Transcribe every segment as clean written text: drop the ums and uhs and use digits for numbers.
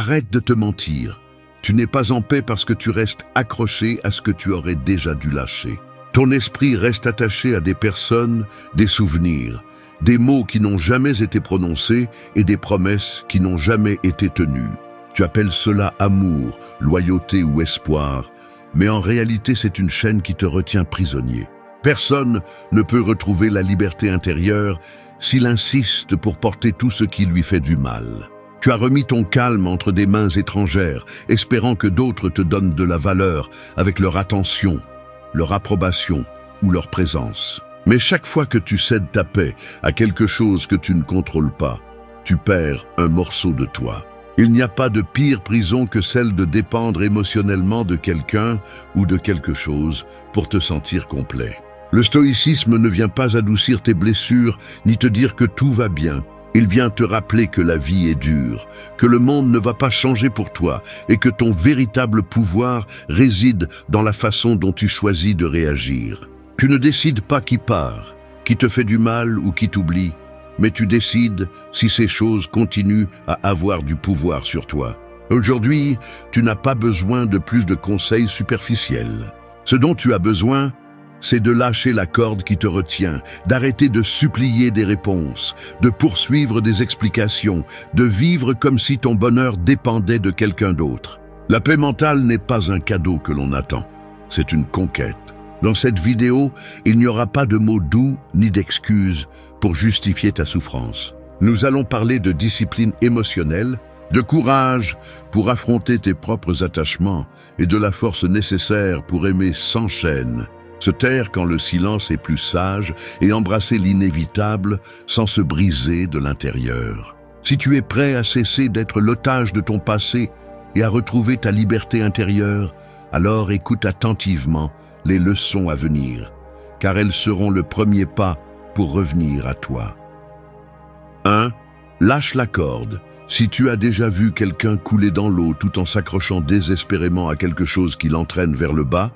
Arrête de te mentir. Tu n'es pas en paix parce que tu restes accroché à ce que tu aurais déjà dû lâcher. Ton esprit reste attaché à des personnes, des souvenirs, des mots qui n'ont jamais été prononcés et des promesses qui n'ont jamais été tenues. Tu appelles cela amour, loyauté ou espoir, mais en réalité c'est une chaîne qui te retient prisonnier. Personne ne peut retrouver la liberté intérieure s'il insiste pour porter tout ce qui lui fait du mal. Tu as remis ton calme entre des mains étrangères, espérant que d'autres te donnent de la valeur avec leur attention, leur approbation ou leur présence. Mais chaque fois que tu cèdes ta paix à quelque chose que tu ne contrôles pas, tu perds un morceau de toi. Il n'y a pas de pire prison que celle de dépendre émotionnellement de quelqu'un ou de quelque chose pour te sentir complet. Le stoïcisme ne vient pas adoucir tes blessures ni te dire que tout va bien. Il vient te rappeler que la vie est dure, que le monde ne va pas changer pour toi et que ton véritable pouvoir réside dans la façon dont tu choisis de réagir. Tu ne décides pas qui part, qui te fait du mal ou qui t'oublie, mais tu décides si ces choses continuent à avoir du pouvoir sur toi. Aujourd'hui, tu n'as pas besoin de plus de conseils superficiels. Ce dont tu as besoin, c'est de lâcher la corde qui te retient, d'arrêter de supplier des réponses, de poursuivre des explications, de vivre comme si ton bonheur dépendait de quelqu'un d'autre. La paix mentale n'est pas un cadeau que l'on attend, c'est une conquête. Dans cette vidéo, il n'y aura pas de mots doux ni d'excuses pour justifier ta souffrance. Nous allons parler de discipline émotionnelle, de courage pour affronter tes propres attachements et de la force nécessaire pour aimer sans chaîne. Se taire quand le silence est plus sage et embrasser l'inévitable sans se briser de l'intérieur. Si tu es prêt à cesser d'être l'otage de ton passé et à retrouver ta liberté intérieure, alors écoute attentivement les leçons à venir, car elles seront le premier pas pour revenir à toi. 1. Lâche la corde. Si tu as déjà vu quelqu'un couler dans l'eau tout en s'accrochant désespérément à quelque chose qui l'entraîne vers le bas,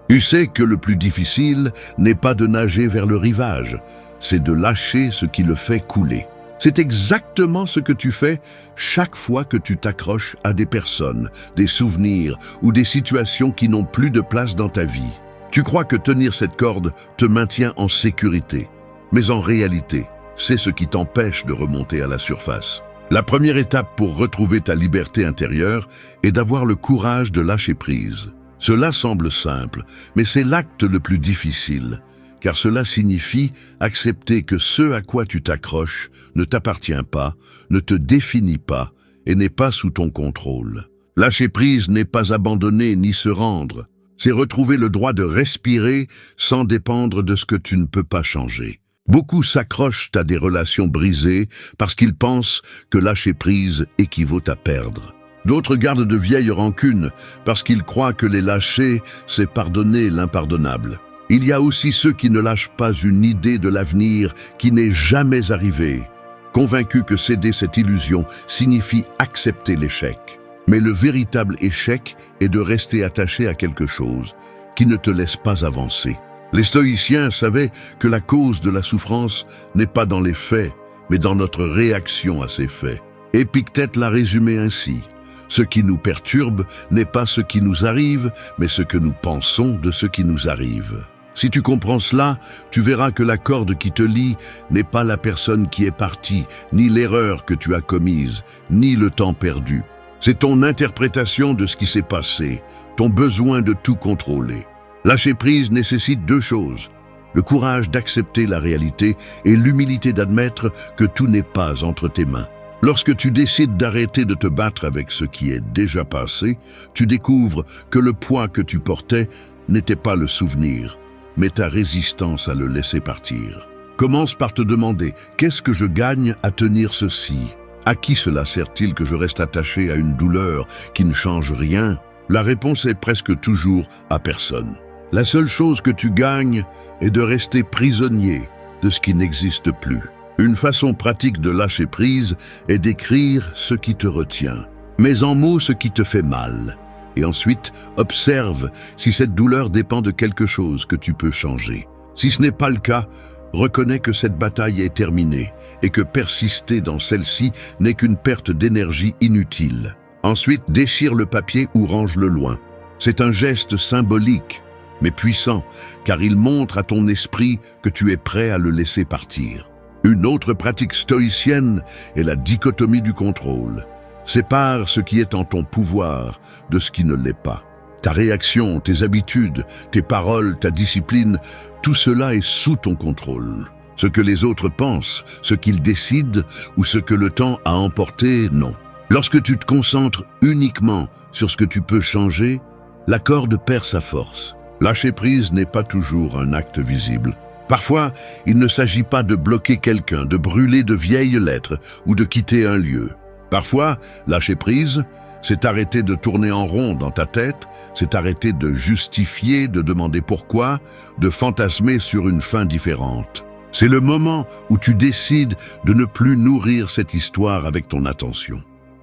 tu sais que le plus difficile n'est pas de nager vers le rivage, c'est de lâcher ce qui le fait couler. C'est exactement ce que tu fais chaque fois que tu t'accroches à des personnes, des souvenirs ou des situations qui n'ont plus de place dans ta vie. Tu crois que tenir cette corde te maintient en sécurité, mais en réalité, c'est ce qui t'empêche de remonter à la surface. La première étape pour retrouver ta liberté intérieure est d'avoir le courage de lâcher prise. Cela semble simple, mais c'est l'acte le plus difficile, car cela signifie accepter que ce à quoi tu t'accroches ne t'appartient pas, ne te définit pas et n'est pas sous ton contrôle. Lâcher prise n'est pas abandonner ni se rendre, c'est retrouver le droit de respirer sans dépendre de ce que tu ne peux pas changer. Beaucoup s'accrochent à des relations brisées parce qu'ils pensent que lâcher prise équivaut à perdre. D'autres gardent de vieilles rancunes parce qu'ils croient que les lâcher, c'est pardonner l'impardonnable. Il y a aussi ceux qui ne lâchent pas une idée de l'avenir qui n'est jamais arrivé, convaincus que céder cette illusion signifie accepter l'échec. Mais le véritable échec est de rester attaché à quelque chose qui ne te laisse pas avancer. Les stoïciens savaient que la cause de la souffrance n'est pas dans les faits, mais dans notre réaction à ces faits. Épictète l'a résumé ainsi. Ce qui nous perturbe n'est pas ce qui nous arrive, mais ce que nous pensons de ce qui nous arrive. Si tu comprends cela, tu verras que la corde qui te lie n'est pas la personne qui est partie, ni l'erreur que tu as commise, ni le temps perdu. C'est ton interprétation de ce qui s'est passé, ton besoin de tout contrôler. Lâcher prise nécessite deux choses, le courage d'accepter la réalité et l'humilité d'admettre que tout n'est pas entre tes mains. Lorsque tu décides d'arrêter de te battre avec ce qui est déjà passé, tu découvres que le poids que tu portais n'était pas le souvenir, mais ta résistance à le laisser partir. Commence par te demander « Qu'est-ce que je gagne à tenir ceci ? À qui cela sert-il que je reste attaché à une douleur qui ne change rien ?» La réponse est presque toujours à personne. La seule chose que tu gagnes est de rester prisonnier de ce qui n'existe plus. Une façon pratique de lâcher prise est d'écrire ce qui te retient. Mets en mots ce qui te fait mal. Et ensuite, observe si cette douleur dépend de quelque chose que tu peux changer. Si ce n'est pas le cas, reconnais que cette bataille est terminée et que persister dans celle-ci n'est qu'une perte d'énergie inutile. Ensuite, déchire le papier ou range-le loin. C'est un geste symbolique, mais puissant, car il montre à ton esprit que tu es prêt à le laisser partir. Une autre pratique stoïcienne est la dichotomie du contrôle. Sépare ce qui est en ton pouvoir de ce qui ne l'est pas. Ta réaction, tes habitudes, tes paroles, ta discipline, tout cela est sous ton contrôle. Ce que les autres pensent, ce qu'ils décident ou ce que le temps a emporté, non. Lorsque tu te concentres uniquement sur ce que tu peux changer, la corde perd sa force. Lâcher prise n'est pas toujours un acte visible. Parfois, il ne s'agit pas de bloquer quelqu'un, de brûler de vieilles lettres ou de quitter un lieu. Parfois, lâcher prise, c'est arrêter de tourner en rond dans ta tête, c'est arrêter de justifier, de demander pourquoi, de fantasmer sur une fin différente. C'est le moment où tu décides de ne plus nourrir cette histoire avec ton attention.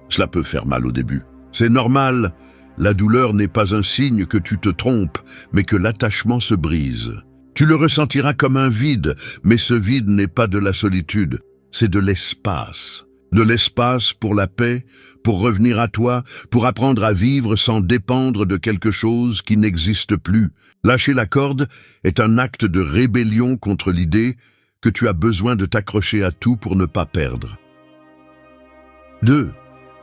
Cela peut faire mal au début. C'est normal. La douleur n'est pas un signe que tu te trompes, mais que l'attachement se brise. Tu le ressentiras comme un vide, mais ce vide n'est pas de la solitude, c'est de l'espace. De l'espace pour la paix, pour revenir à toi, pour apprendre à vivre sans dépendre de quelque chose qui n'existe plus. Lâcher la corde est un acte de rébellion contre l'idée que tu as besoin de t'accrocher à tout pour ne pas perdre. 2.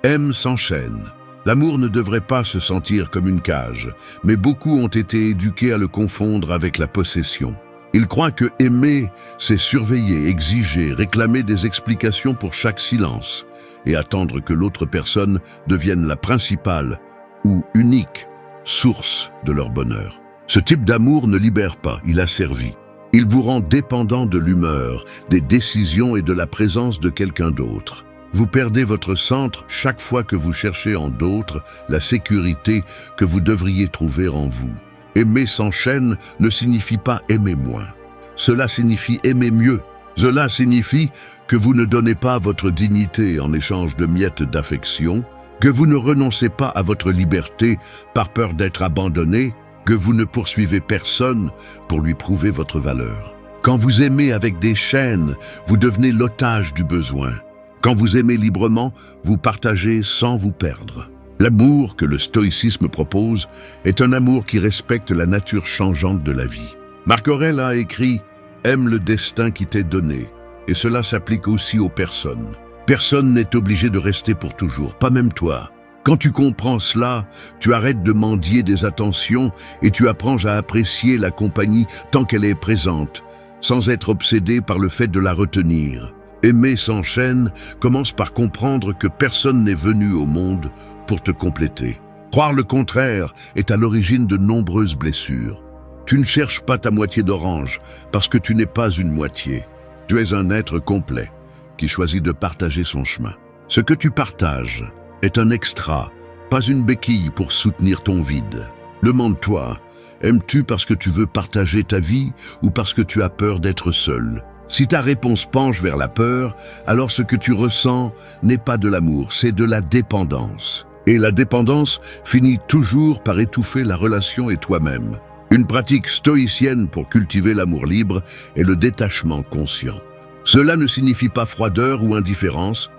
Aime s'enchaîne. L'amour ne devrait pas se sentir comme une cage, mais beaucoup ont été éduqués à le confondre avec la possession. Ils croient que aimer, c'est surveiller, exiger, réclamer des explications pour chaque silence et attendre que l'autre personne devienne la principale ou unique source de leur bonheur. Ce type d'amour ne libère pas, il asservit. Il vous rend dépendant de l'humeur, des décisions et de la présence de quelqu'un d'autre. Vous perdez votre centre chaque fois que vous cherchez en d'autres la sécurité que vous devriez trouver en vous. Aimer s'enchaîne ne signifie pas aimer moins. Cela signifie aimer mieux. Cela signifie que vous ne donnez pas votre dignité en échange de miettes d'affection, que vous ne renoncez pas à votre liberté par peur d'être abandonné, que vous ne poursuivez personne pour lui prouver votre valeur. Quand vous aimez avec des chaînes, vous devenez l'otage du besoin. Quand vous aimez librement, vous partagez sans vous perdre. L'amour que le stoïcisme propose est un amour qui respecte la nature changeante de la vie. Marc Aurèle a écrit « Aime le destin qui t'est donné » et cela s'applique aussi aux personnes. Personne n'est obligé de rester pour toujours, pas même toi. Quand tu comprends cela, tu arrêtes de mendier des attentions et tu apprends à apprécier la compagnie tant qu'elle est présente, sans être obsédé par le fait de la retenir. Aimer s'enchaîne commence par comprendre que personne n'est venu au monde pour te compléter. Croire le contraire est à l'origine de nombreuses blessures. Tu ne cherches pas ta moitié d'orange parce que tu n'es pas une moitié. Tu es un être complet qui choisit de partager son chemin. Ce que tu partages est un extra, pas une béquille pour soutenir ton vide. Demande-toi, aimes-tu parce que tu veux partager ta vie ou parce que tu as peur d'être seul ? Si ta réponse penche vers la peur, alors ce que tu ressens n'est pas de l'amour, c'est de la dépendance. Et la dépendance finit toujours par étouffer la relation et toi-même. Une pratique stoïcienne pour cultiver l'amour libre est le détachement conscient. Cela ne signifie pas froideur ou indifférence.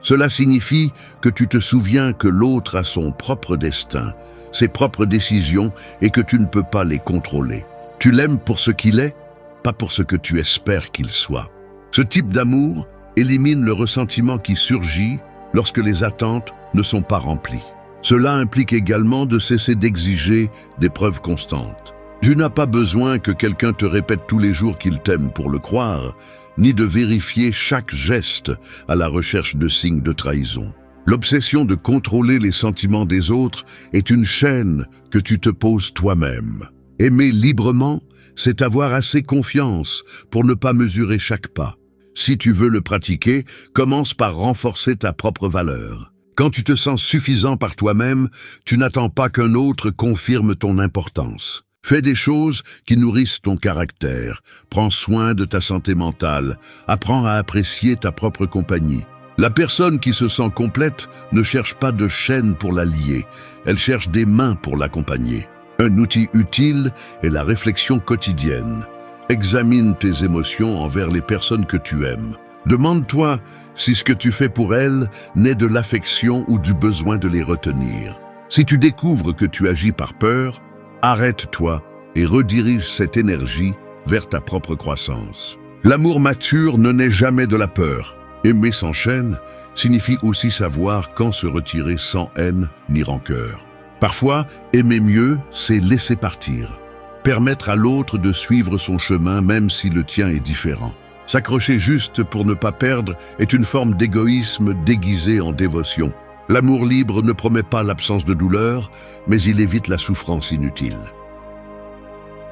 Cela signifie que tu te souviens que l'autre a son propre destin, ses propres décisions et que tu ne peux pas les contrôler. Tu l'aimes pour ce qu'il est, pas pour ce que tu espères qu'il soit. Ce type d'amour élimine le ressentiment qui surgit lorsque les attentes ne sont pas remplies. Cela implique également de cesser d'exiger des preuves constantes. Tu n'as pas besoin que quelqu'un te répète tous les jours qu'il t'aime pour le croire, ni de vérifier chaque geste à la recherche de signes de trahison. L'obsession de contrôler les sentiments des autres est une chaîne que tu te poses toi-même. Aimer librement, c'est avoir assez confiance pour ne pas mesurer chaque pas. Si tu veux le pratiquer, commence par renforcer ta propre valeur. Quand tu te sens suffisant par toi-même, tu n'attends pas qu'un autre confirme ton importance. Fais des choses qui nourrissent ton caractère. Prends soin de ta santé mentale. Apprends à apprécier ta propre compagnie. La personne qui se sent complète ne cherche pas de chaîne pour la lier. Elle cherche des mains pour l'accompagner. Un outil utile est la réflexion quotidienne. Examine tes émotions envers les personnes que tu aimes. Demande-toi si ce que tu fais pour elles naît de l'affection ou du besoin de les retenir. Si tu découvres que tu agis par peur, arrête-toi et redirige cette énergie vers ta propre croissance. L'amour mature ne naît jamais de la peur. Aimer sans chaîne signifie aussi savoir quand se retirer sans haine ni rancœur. Parfois, aimer mieux, c'est laisser partir. Permettre à l'autre de suivre son chemin même si le tien est différent. S'accrocher juste pour ne pas perdre est une forme d'égoïsme déguisée en dévotion. L'amour libre ne promet pas l'absence de douleur, mais il évite la souffrance inutile.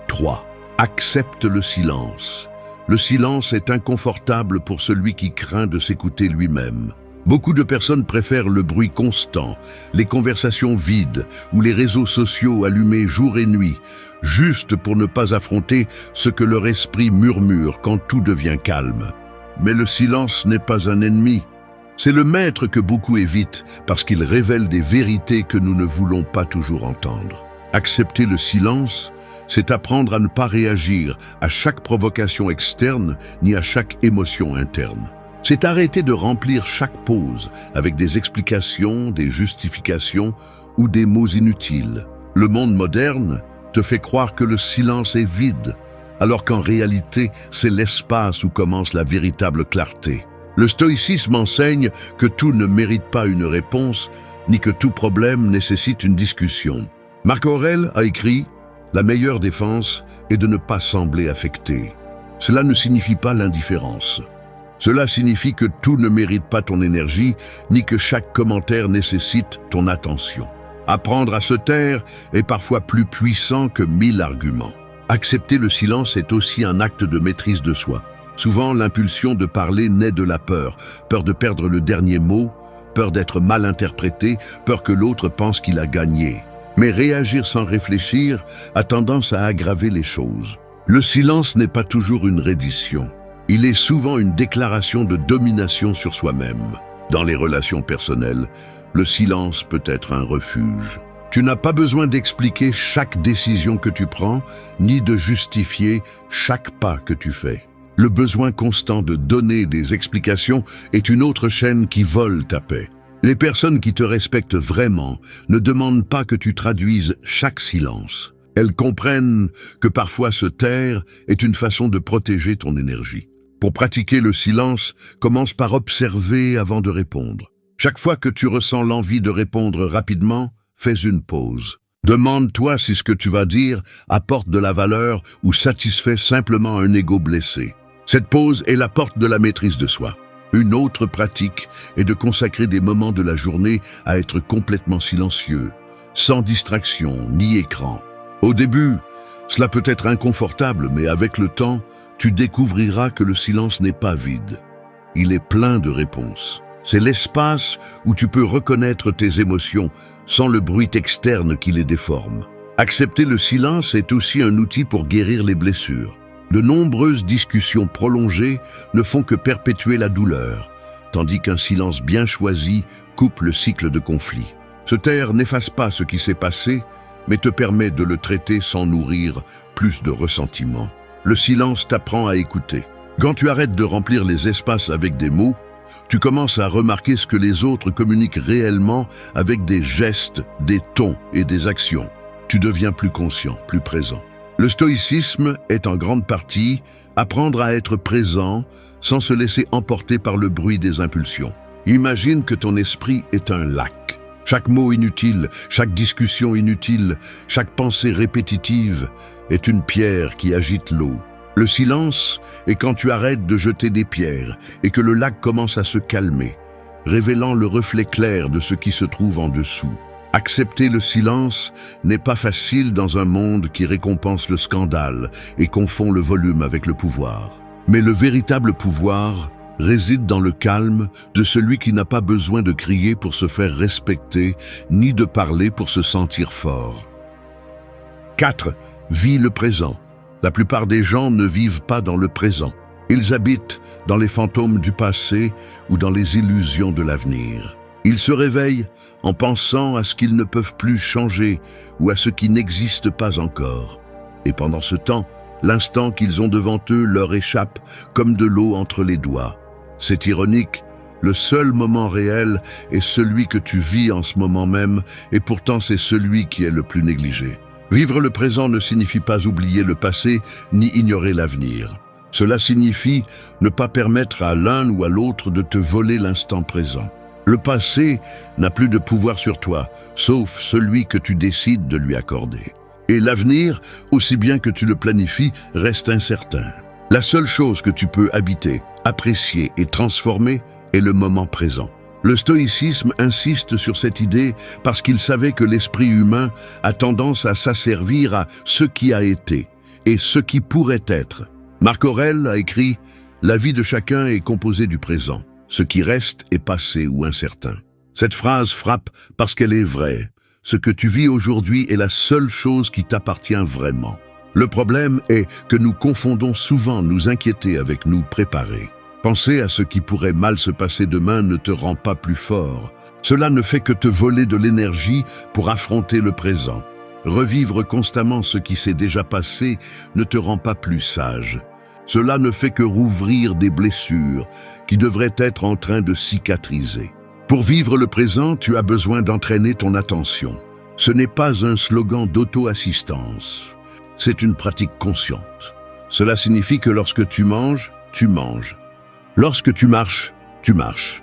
3. Accepte le silence. Le silence est inconfortable pour celui qui craint de s'écouter lui-même. Beaucoup de personnes préfèrent le bruit constant, les conversations vides ou les réseaux sociaux allumés jour et nuit, juste pour ne pas affronter ce que leur esprit murmure quand tout devient calme. Mais le silence n'est pas un ennemi. C'est le maître que beaucoup évitent parce qu'il révèle des vérités que nous ne voulons pas toujours entendre. Accepter le silence, c'est apprendre à ne pas réagir à chaque provocation externe ni à chaque émotion interne. C'est arrêter de remplir chaque pause avec des explications, des justifications ou des mots inutiles. Le monde moderne te fait croire que le silence est vide, alors qu'en réalité, c'est l'espace où commence la véritable clarté. Le stoïcisme enseigne que tout ne mérite pas une réponse, ni que tout problème nécessite une discussion. Marc Aurèle a écrit « La meilleure défense est de ne pas sembler affecté ». Cela ne signifie pas l'indifférence. Cela signifie que tout ne mérite pas ton énergie, ni que chaque commentaire nécessite ton attention. Apprendre à se taire est parfois plus puissant que 1000 arguments. Accepter le silence est aussi un acte de maîtrise de soi. Souvent, l'impulsion de parler naît de la peur. Peur de perdre le dernier mot, peur d'être mal interprété, peur que l'autre pense qu'il a gagné. Mais réagir sans réfléchir a tendance à aggraver les choses. Le silence n'est pas toujours une reddition. Il est souvent une déclaration de domination sur soi-même. Dans les relations personnelles, le silence peut être un refuge. Tu n'as pas besoin d'expliquer chaque décision que tu prends, ni de justifier chaque pas que tu fais. Le besoin constant de donner des explications est une autre chaîne qui vole ta paix. Les personnes qui te respectent vraiment ne demandent pas que tu traduises chaque silence. Elles comprennent que parfois se taire est une façon de protéger ton énergie. Pour pratiquer le silence, commence par observer avant de répondre. Chaque fois que tu ressens l'envie de répondre rapidement, fais une pause. Demande-toi si ce que tu vas dire apporte de la valeur ou satisfait simplement un ego blessé. Cette pause est la porte de la maîtrise de soi. Une autre pratique est de consacrer des moments de la journée à être complètement silencieux, sans distraction ni écran. Au début, cela peut être inconfortable, mais avec le temps, tu découvriras que le silence n'est pas vide. Il est plein de réponses. C'est l'espace où tu peux reconnaître tes émotions sans le bruit externe qui les déforme. Accepter le silence est aussi un outil pour guérir les blessures. De nombreuses discussions prolongées ne font que perpétuer la douleur, tandis qu'un silence bien choisi coupe le cycle de conflit. Se taire n'efface pas ce qui s'est passé, mais te permet de le traiter sans nourrir plus de ressentiment. Le silence t'apprend à écouter. Quand tu arrêtes de remplir les espaces avec des mots, tu commences à remarquer ce que les autres communiquent réellement avec des gestes, des tons et des actions. Tu deviens plus conscient, plus présent. Le stoïcisme est en grande partie apprendre à être présent sans se laisser emporter par le bruit des impulsions. Imagine que ton esprit est un lac. Chaque mot inutile, chaque discussion inutile, chaque pensée répétitive est une pierre qui agite l'eau. Le silence est quand tu arrêtes de jeter des pierres et que le lac commence à se calmer, révélant le reflet clair de ce qui se trouve en dessous. Accepter le silence n'est pas facile dans un monde qui récompense le scandale et confond le volume avec le pouvoir. Mais le véritable pouvoir réside dans le calme de celui qui n'a pas besoin de crier pour se faire respecter, ni de parler pour se sentir fort. 4. Vis le présent. La plupart des gens ne vivent pas dans le présent. Ils habitent dans les fantômes du passé ou dans les illusions de l'avenir. Ils se réveillent en pensant à ce qu'ils ne peuvent plus changer ou à ce qui n'existe pas encore. Et pendant ce temps, l'instant qu'ils ont devant eux leur échappe comme de l'eau entre les doigts. C'est ironique, le seul moment réel est celui que tu vis en ce moment même, et pourtant c'est celui qui est le plus négligé. Vivre le présent ne signifie pas oublier le passé, ni ignorer l'avenir. Cela signifie ne pas permettre à l'un ou à l'autre de te voler l'instant présent. Le passé n'a plus de pouvoir sur toi, sauf celui que tu décides de lui accorder. Et l'avenir, aussi bien que tu le planifies, reste incertain. La seule chose que tu peux habiter, apprécier et transformer est le moment présent. Le stoïcisme insiste sur cette idée parce qu'il savait que l'esprit humain a tendance à s'asservir à ce qui a été et ce qui pourrait être. Marc Aurèle a écrit « La vie de chacun est composée du présent. Ce qui reste est passé ou incertain. » Cette phrase frappe parce qu'elle est vraie. Ce que tu vis aujourd'hui est la seule chose qui t'appartient vraiment. Le problème est que nous confondons souvent nous inquiéter avec nous préparer. Penser à ce qui pourrait mal se passer demain ne te rend pas plus fort. Cela ne fait que te voler de l'énergie pour affronter le présent. Revivre constamment ce qui s'est déjà passé ne te rend pas plus sage. Cela ne fait que rouvrir des blessures qui devraient être en train de cicatriser. Pour vivre le présent, tu as besoin d'entraîner ton attention. Ce n'est pas un slogan d'auto-assistance. C'est une pratique consciente. Cela signifie que lorsque tu manges, tu manges. Lorsque tu marches, tu marches.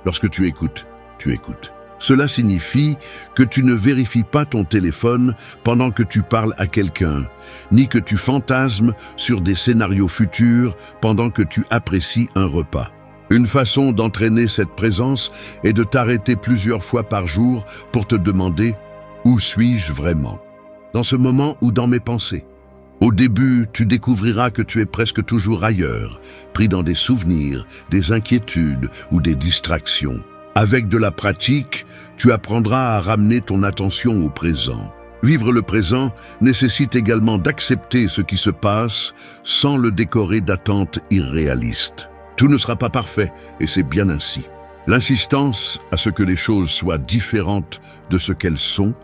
Lorsque tu écoutes, tu écoutes. Cela signifie que tu ne vérifies pas ton téléphone pendant que tu parles à quelqu'un, ni que tu fantasmes sur des scénarios futurs pendant que tu apprécies un repas. Une façon d'entraîner cette présence est de t'arrêter plusieurs fois par jour pour te demander « Où suis-je vraiment ?» Dans ce moment ou dans mes pensées. Au début, tu découvriras que tu es presque toujours ailleurs, pris dans des souvenirs, des inquiétudes ou des distractions. Avec de la pratique, tu apprendras à ramener ton attention au présent. Vivre le présent nécessite également d'accepter ce qui se passe sans le décorer d'attentes irréalistes. Tout ne sera pas parfait et c'est bien ainsi. L'insistance à ce que les choses soient différentes de ce qu'elles sont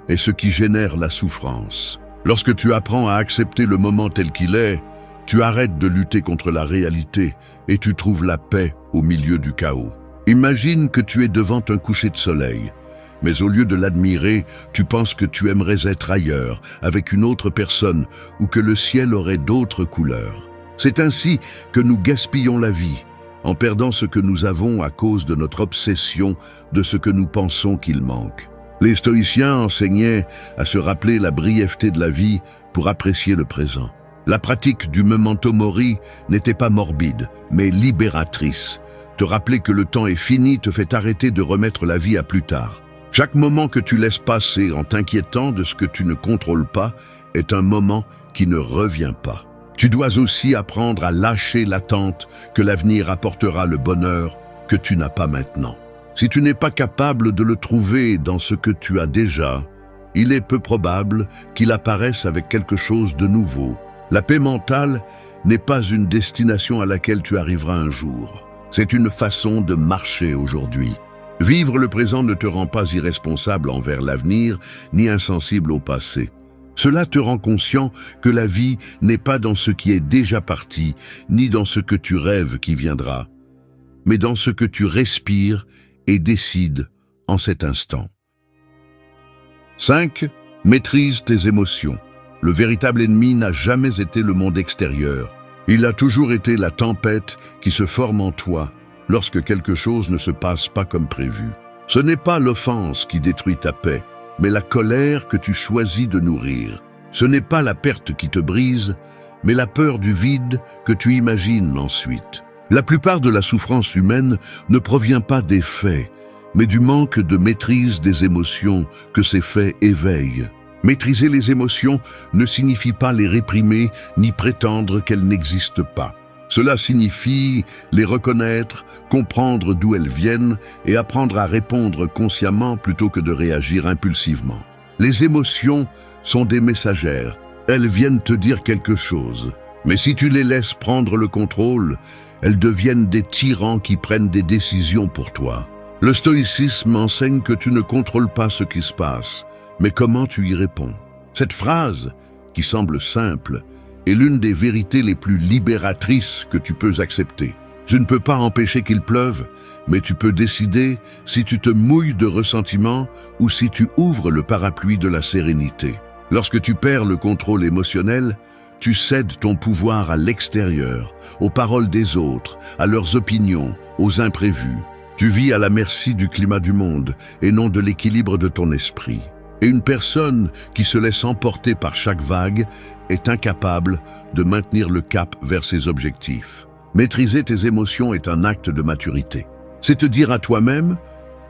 est ce qui génère la souffrance. Lorsque tu apprends à accepter le moment tel qu'il est, tu arrêtes de lutter contre la réalité et tu trouves la paix au milieu du chaos. Imagine que tu es devant un coucher de soleil, mais au lieu de l'admirer, tu penses que tu aimerais être ailleurs, avec une autre personne, ou que le ciel aurait d'autres couleurs. C'est ainsi que nous gaspillons la vie, en perdant ce que nous avons à cause de notre obsession de ce que nous pensons qu'il manque. Les stoïciens enseignaient à se rappeler la brièveté de la vie pour apprécier le présent. La pratique du memento mori n'était pas morbide, mais libératrice. Te rappeler que le temps est fini te fait arrêter de remettre la vie à plus tard. Chaque moment que tu laisses passer en t'inquiétant de ce que tu ne contrôles pas est un moment qui ne revient pas. Tu dois aussi apprendre à lâcher l'attente que l'avenir apportera le bonheur que tu n'as pas maintenant. Si tu n'es pas capable de le trouver dans ce que tu as déjà, il est peu probable qu'il apparaisse avec quelque chose de nouveau. La paix mentale n'est pas une destination à laquelle tu arriveras un jour. C'est une façon de marcher aujourd'hui. Vivre le présent ne te rend pas irresponsable envers l'avenir, ni insensible au passé. Cela te rend conscient que la vie n'est pas dans ce qui est déjà parti, ni dans ce que tu rêves qui viendra, mais dans ce que tu respires et décides en cet instant. 5. Maîtrise tes émotions. Le véritable ennemi n'a jamais été le monde extérieur. Il a toujours été la tempête qui se forme en toi lorsque quelque chose ne se passe pas comme prévu. Ce n'est pas l'offense qui détruit ta paix, mais la colère que tu choisis de nourrir. Ce n'est pas la perte qui te brise, mais la peur du vide que tu imagines ensuite. La plupart de la souffrance humaine ne provient pas des faits, mais du manque de maîtrise des émotions que ces faits éveillent. Maîtriser les émotions ne signifie pas les réprimer ni prétendre qu'elles n'existent pas. Cela signifie les reconnaître, comprendre d'où elles viennent et apprendre à répondre consciemment plutôt que de réagir impulsivement. Les émotions sont des messagères. Elles viennent te dire quelque chose. Mais si tu les laisses prendre le contrôle, elles deviennent des tyrans qui prennent des décisions pour toi. Le stoïcisme enseigne que tu ne contrôles pas ce qui se passe, mais comment tu y réponds. Cette phrase, qui semble simple, est l'une des vérités les plus libératrices que tu peux accepter. Tu ne peux pas empêcher qu'il pleuve, mais tu peux décider si tu te mouilles de ressentiment ou si tu ouvres le parapluie de la sérénité. Lorsque tu perds le contrôle émotionnel, tu cèdes ton pouvoir à l'extérieur, aux paroles des autres, à leurs opinions, aux imprévus. Tu vis à la merci du climat du monde et non de l'équilibre de ton esprit. Et une personne qui se laisse emporter par chaque vague est incapable de maintenir le cap vers ses objectifs. Maîtriser tes émotions est un acte de maturité. C'est te dire à toi-même,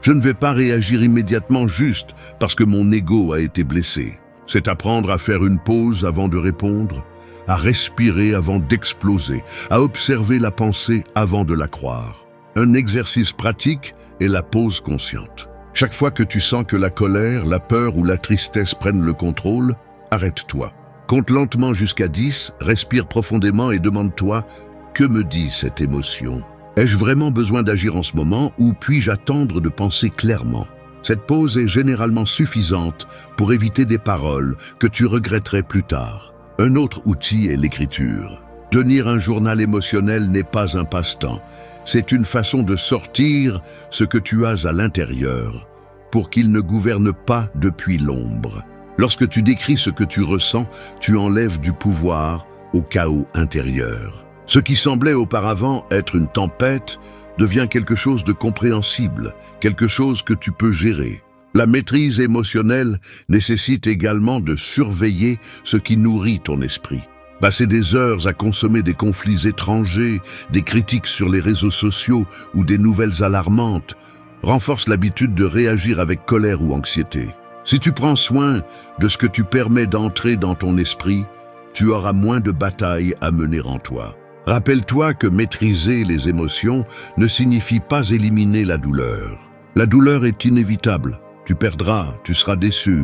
je ne vais pas réagir immédiatement juste parce que mon ego a été blessé. C'est apprendre à faire une pause avant de répondre, à respirer avant d'exploser, à observer la pensée avant de la croire. Un exercice pratique est la pause consciente. Chaque fois que tu sens que la colère, la peur ou la tristesse prennent le contrôle, arrête-toi. Compte lentement jusqu'à 10, respire profondément et demande-toi « Que me dit cette émotion ? Ai-je vraiment besoin d'agir en ce moment ou puis-je attendre de penser clairement ?» Cette pause est généralement suffisante pour éviter des paroles que tu regretterais plus tard. Un autre outil est l'écriture. Tenir un journal émotionnel n'est pas un passe-temps. C'est une façon de sortir ce que tu as à l'intérieur pour qu'il ne gouverne pas depuis l'ombre. Lorsque tu décris ce que tu ressens, tu enlèves du pouvoir au chaos intérieur. Ce qui semblait auparavant être une tempête devient quelque chose de compréhensible, quelque chose que tu peux gérer. La maîtrise émotionnelle nécessite également de surveiller ce qui nourrit ton esprit. Passer des heures à consommer des conflits étrangers, des critiques sur les réseaux sociaux ou des nouvelles alarmantes renforce l'habitude de réagir avec colère ou anxiété. Si tu prends soin de ce que tu permets d'entrer dans ton esprit, tu auras moins de batailles à mener en toi. Rappelle-toi que maîtriser les émotions ne signifie pas éliminer la douleur. La douleur est inévitable. Tu perdras, tu seras déçu,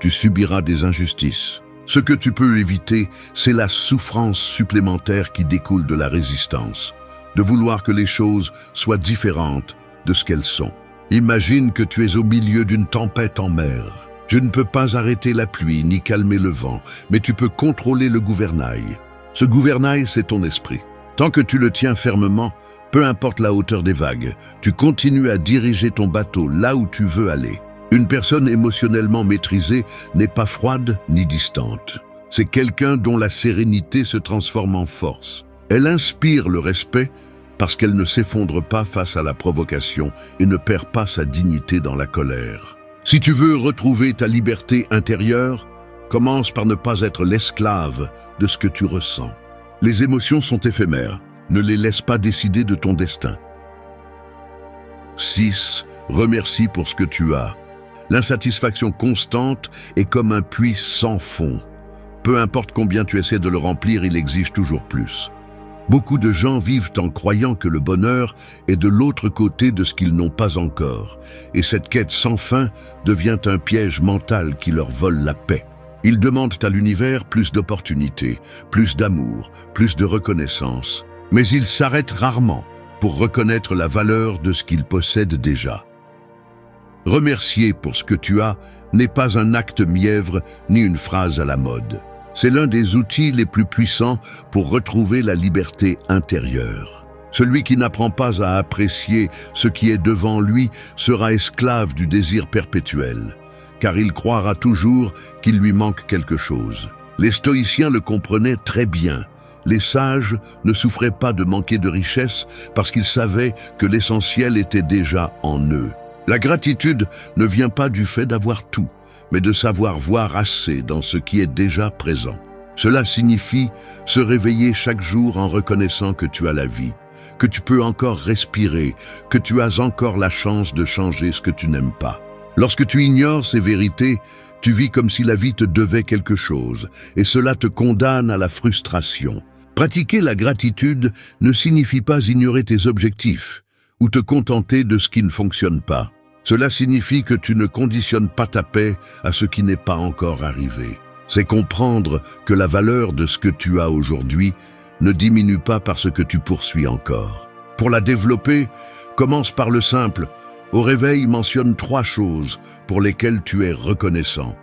tu subiras des injustices. Ce que tu peux éviter, c'est la souffrance supplémentaire qui découle de la résistance, de vouloir que les choses soient différentes de ce qu'elles sont. Imagine que tu es au milieu d'une tempête en mer. Tu ne peux pas arrêter la pluie ni calmer le vent, mais tu peux contrôler le gouvernail. Ce gouvernail, c'est ton esprit. Tant que tu le tiens fermement, peu importe la hauteur des vagues, tu continues à diriger ton bateau là où tu veux aller. Une personne émotionnellement maîtrisée n'est pas froide ni distante. C'est quelqu'un dont la sérénité se transforme en force. Elle inspire le respect parce qu'elle ne s'effondre pas face à la provocation et ne perd pas sa dignité dans la colère. Si tu veux retrouver ta liberté intérieure, commence par ne pas être l'esclave de ce que tu ressens. Les émotions sont éphémères. Ne les laisse pas décider de ton destin. 6. Remercie pour ce que tu as. L'insatisfaction constante est comme un puits sans fond. Peu importe combien tu essaies de le remplir, il exige toujours plus. Beaucoup de gens vivent en croyant que le bonheur est de l'autre côté de ce qu'ils n'ont pas encore, et cette quête sans fin devient un piège mental qui leur vole la paix. Ils demandent à l'univers plus d'opportunités, plus d'amour, plus de reconnaissance, mais ils s'arrêtent rarement pour reconnaître la valeur de ce qu'ils possèdent déjà. Remercier pour ce que tu as n'est pas un acte mièvre ni une phrase à la mode. C'est l'un des outils les plus puissants pour retrouver la liberté intérieure. Celui qui n'apprend pas à apprécier ce qui est devant lui sera esclave du désir perpétuel, car il croira toujours qu'il lui manque quelque chose. Les stoïciens le comprenaient très bien. Les sages ne souffraient pas de manquer de richesse parce qu'ils savaient que l'essentiel était déjà en eux. La gratitude ne vient pas du fait d'avoir tout, mais de savoir voir assez dans ce qui est déjà présent. Cela signifie se réveiller chaque jour en reconnaissant que tu as la vie, que tu peux encore respirer, que tu as encore la chance de changer ce que tu n'aimes pas. Lorsque tu ignores ces vérités, tu vis comme si la vie te devait quelque chose, et cela te condamne à la frustration. Pratiquer la gratitude ne signifie pas ignorer tes objectifs ou te contenter de ce qui ne fonctionne pas. Cela signifie que tu ne conditionnes pas ta paix à ce qui n'est pas encore arrivé. C'est comprendre que la valeur de ce que tu as aujourd'hui ne diminue pas parce que tu poursuis encore. Pour la développer, commence par le simple. Au réveil, mentionne 3 choses pour lesquelles tu es reconnaissant,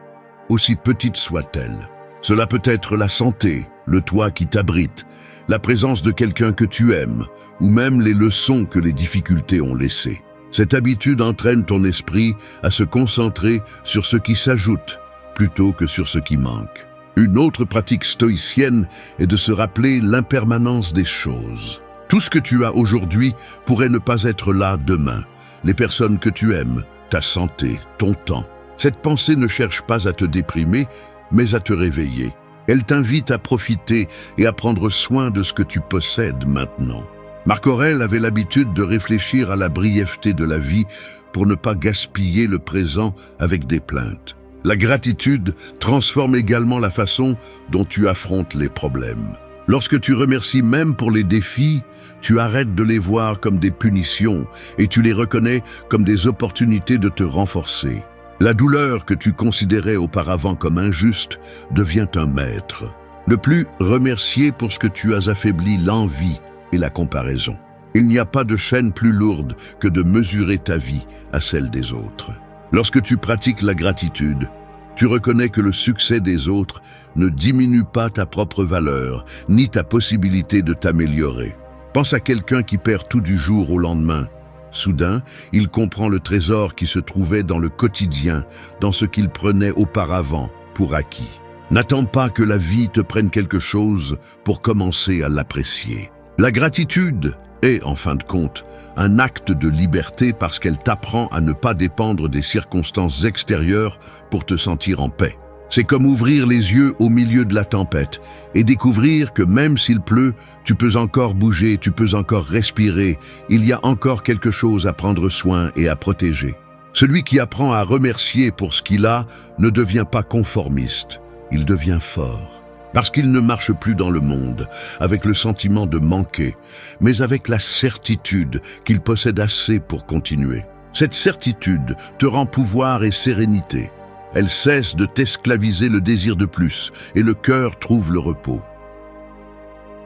aussi petites soient-elles. Cela peut être la santé, le toit qui t'abrite, la présence de quelqu'un que tu aimes, ou même les leçons que les difficultés ont laissées. Cette habitude entraîne ton esprit à se concentrer sur ce qui s'ajoute plutôt que sur ce qui manque. Une autre pratique stoïcienne est de se rappeler l'impermanence des choses. Tout ce que tu as aujourd'hui pourrait ne pas être là demain. Les personnes que tu aimes, ta santé, ton temps. Cette pensée ne cherche pas à te déprimer, mais à te réveiller. Elle t'invite à profiter et à prendre soin de ce que tu possèdes maintenant. Marc Aurèle avait l'habitude de réfléchir à la brièveté de la vie pour ne pas gaspiller le présent avec des plaintes. La gratitude transforme également la façon dont tu affrontes les problèmes. Lorsque tu remercies même pour les défis, tu arrêtes de les voir comme des punitions et tu les reconnais comme des opportunités de te renforcer. La douleur que tu considérais auparavant comme injuste devient un maître. Ne plus remercier pour ce que tu as affaibli l'envie et la comparaison. Il n'y a pas de chaîne plus lourde que de mesurer ta vie à celle des autres. Lorsque tu pratiques la gratitude, tu reconnais que le succès des autres ne diminue pas ta propre valeur, ni ta possibilité de t'améliorer. Pense à quelqu'un qui perd tout du jour au lendemain. Soudain, il comprend le trésor qui se trouvait dans le quotidien, dans ce qu'il prenait auparavant pour acquis. N'attends pas que la vie te prenne quelque chose pour commencer à l'apprécier. La gratitude est, en fin de compte, un acte de liberté parce qu'elle t'apprend à ne pas dépendre des circonstances extérieures pour te sentir en paix. C'est comme ouvrir les yeux au milieu de la tempête et découvrir que même s'il pleut, tu peux encore bouger, tu peux encore respirer. Il y a encore quelque chose à prendre soin et à protéger. Celui qui apprend à remercier pour ce qu'il a ne devient pas conformiste, il devient fort. Parce qu'il ne marche plus dans le monde avec le sentiment de manquer, mais avec la certitude qu'il possède assez pour continuer. Cette certitude te rend pouvoir et sérénité. Elle cesse de t'esclaviser le désir de plus et le cœur trouve le repos.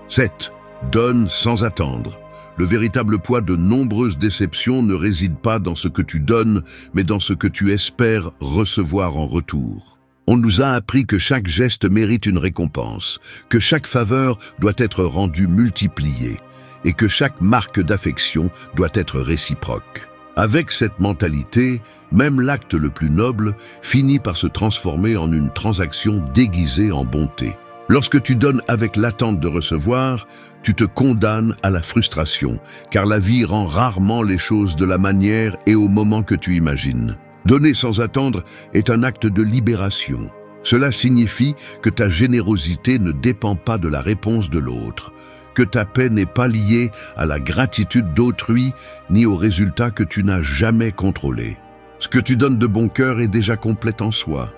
7. Donne sans attendre. Le véritable poids de nombreuses déceptions ne réside pas dans ce que tu donnes, mais dans ce que tu espères recevoir en retour. On nous a appris que chaque geste mérite une récompense, que chaque faveur doit être rendue multipliée et que chaque marque d'affection doit être réciproque. Avec cette mentalité, même l'acte le plus noble finit par se transformer en une transaction déguisée en bonté. Lorsque tu donnes avec l'attente de recevoir, tu te condamnes à la frustration, car la vie rend rarement les choses de la manière et au moment que tu imagines. Donner sans attendre est un acte de libération. Cela signifie que ta générosité ne dépend pas de la réponse de l'autre, que ta paix n'est pas liée à la gratitude d'autrui ni au résultat que tu n'as jamais contrôlé. Ce que tu donnes de bon cœur est déjà complet en soi.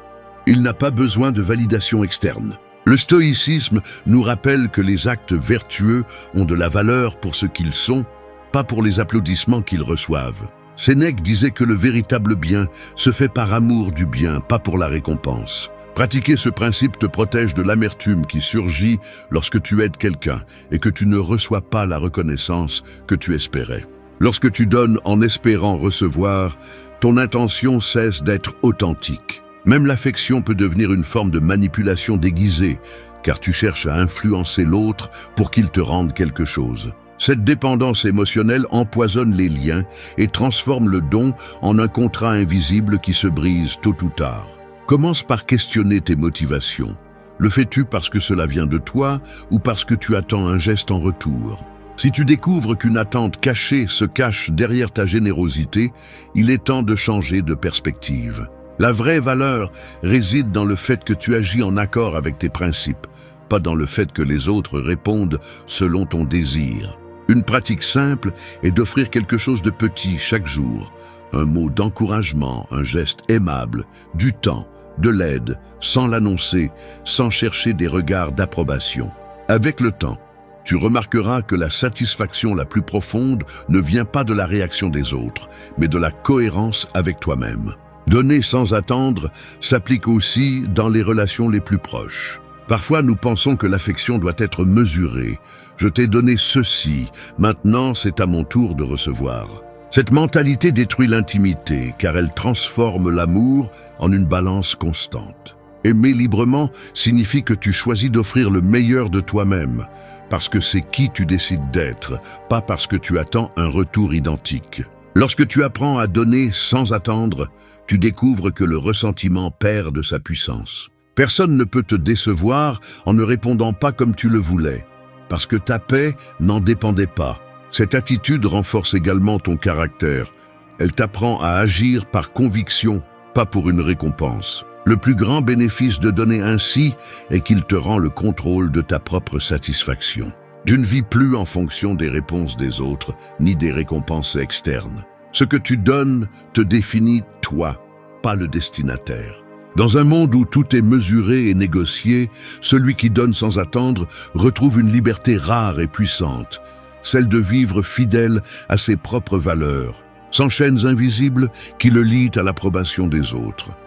Il n'a pas besoin de validation externe. Le stoïcisme nous rappelle que les actes vertueux ont de la valeur pour ce qu'ils sont, pas pour les applaudissements qu'ils reçoivent. Sénèque disait que le véritable bien se fait par amour du bien, pas pour la récompense. Pratiquer ce principe te protège de l'amertume qui surgit lorsque tu aides quelqu'un et que tu ne reçois pas la reconnaissance que tu espérais. Lorsque tu donnes en espérant recevoir, ton intention cesse d'être authentique. Même l'affection peut devenir une forme de manipulation déguisée, car tu cherches à influencer l'autre pour qu'il te rende quelque chose. Cette dépendance émotionnelle empoisonne les liens et transforme le don en un contrat invisible qui se brise tôt ou tard. Commence par questionner tes motivations. Le fais-tu parce que cela vient de toi ou parce que tu attends un geste en retour? Si tu découvres qu'une attente cachée se cache derrière ta générosité, il est temps de changer de perspective. La vraie valeur réside dans le fait que tu agis en accord avec tes principes, pas dans le fait que les autres répondent selon ton désir. Une pratique simple est d'offrir quelque chose de petit chaque jour. Un mot d'encouragement, un geste aimable, du temps, de l'aide, sans l'annoncer, sans chercher des regards d'approbation. Avec le temps, tu remarqueras que la satisfaction la plus profonde ne vient pas de la réaction des autres, mais de la cohérence avec toi-même. Donner sans attendre s'applique aussi dans les relations les plus proches. Parfois, nous pensons que l'affection doit être mesurée. Je t'ai donné ceci, maintenant c'est à mon tour de recevoir. Cette mentalité détruit l'intimité car elle transforme l'amour en une balance constante. Aimer librement signifie que tu choisis d'offrir le meilleur de toi-même, parce que c'est qui tu décides d'être, pas parce que tu attends un retour identique. Lorsque tu apprends à donner sans attendre, tu découvres que le ressentiment perd de sa puissance. Personne ne peut te décevoir en ne répondant pas comme tu le voulais, parce que ta paix n'en dépendait pas. Cette attitude renforce également ton caractère. Elle t'apprend à agir par conviction, pas pour une récompense. Le plus grand bénéfice de donner ainsi est qu'il te rend le contrôle de ta propre satisfaction. Tu ne vis plus en fonction des réponses des autres, ni des récompenses externes. Ce que tu donnes te définit toi, pas le destinataire. Dans un monde où tout est mesuré et négocié, celui qui donne sans attendre retrouve une liberté rare et puissante, celle de vivre fidèle à ses propres valeurs, sans chaînes invisibles qui le lient à l'approbation des autres.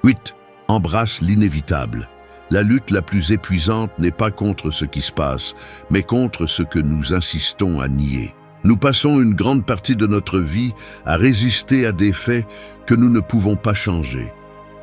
8. Embrasse l'inévitable. La lutte la plus épuisante n'est pas contre ce qui se passe, mais contre ce que nous insistons à nier. Nous passons une grande partie de notre vie à résister à des faits que nous ne pouvons pas changer.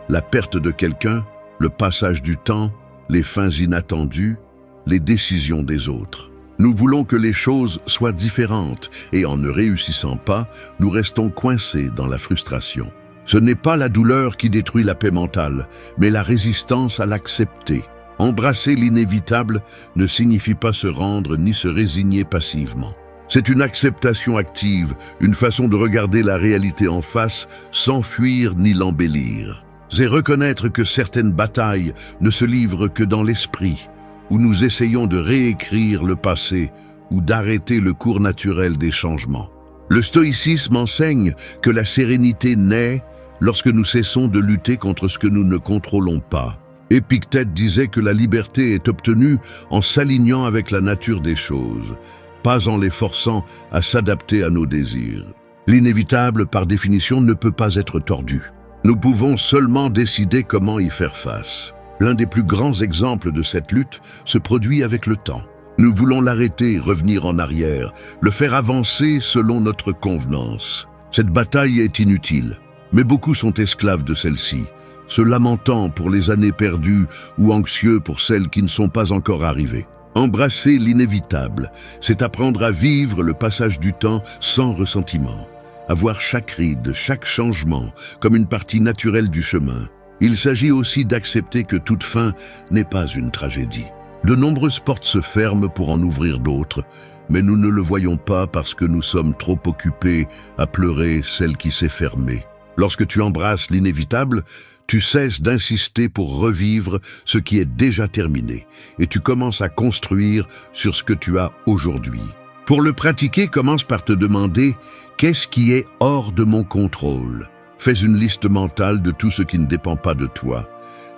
La perte de quelqu'un, le passage du temps, les fins inattendues, les décisions des autres. Nous voulons que les choses soient différentes et en ne réussissant pas, nous restons coincés dans la frustration. Ce n'est pas la douleur qui détruit la paix mentale, mais la résistance à l'accepter. Embrasser l'inévitable ne signifie pas se rendre ni se résigner passivement. C'est une acceptation active, une façon de regarder la réalité en face sans fuir ni l'embellir. C'est reconnaître que certaines batailles ne se livrent que dans l'esprit, où nous essayons de réécrire le passé ou d'arrêter le cours naturel des changements. Le stoïcisme enseigne que la sérénité naît lorsque nous cessons de lutter contre ce que nous ne contrôlons pas. Épictète disait que la liberté est obtenue en s'alignant avec la nature des choses, pas en les forçant à s'adapter à nos désirs. L'inévitable, par définition, ne peut pas être tordu. Nous pouvons seulement décider comment y faire face. L'un des plus grands exemples de cette lutte se produit avec le temps. Nous voulons l'arrêter, revenir en arrière, le faire avancer selon notre convenance. Cette bataille est inutile, mais beaucoup sont esclaves de celle-ci, se lamentant pour les années perdues ou anxieux pour celles qui ne sont pas encore arrivées. Embrasser l'inévitable, c'est apprendre à vivre le passage du temps sans ressentiment, à voir chaque ride, chaque changement comme une partie naturelle du chemin. Il s'agit aussi d'accepter que toute fin n'est pas une tragédie. De nombreuses portes se ferment pour en ouvrir d'autres, mais nous ne le voyons pas parce que nous sommes trop occupés à pleurer celle qui s'est fermée. Lorsque tu embrasses l'inévitable, tu cesses d'insister pour revivre ce qui est déjà terminé et tu commences à construire sur ce que tu as aujourd'hui. Pour le pratiquer, commence par te demander « Qu'est-ce qui est hors de mon contrôle ?» Fais une liste mentale de tout ce qui ne dépend pas de toi,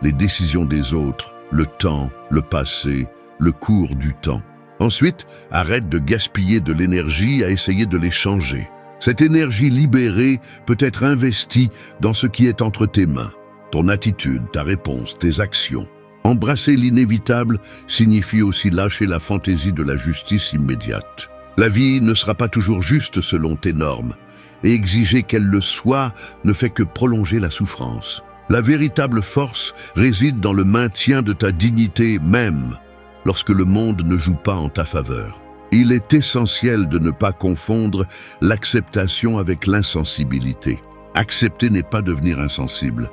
les décisions des autres, le temps, le passé, le cours du temps. Ensuite, arrête de gaspiller de l'énergie à essayer de les changer. Cette énergie libérée peut être investie dans ce qui est entre tes mains. Ton attitude, ta réponse, tes actions. Embrasser l'inévitable signifie aussi lâcher la fantaisie de la justice immédiate. La vie ne sera pas toujours juste selon tes normes, et exiger qu'elle le soit ne fait que prolonger la souffrance. La véritable force réside dans le maintien de ta dignité même, lorsque le monde ne joue pas en ta faveur. Il est essentiel de ne pas confondre l'acceptation avec l'insensibilité. Accepter n'est pas devenir insensible.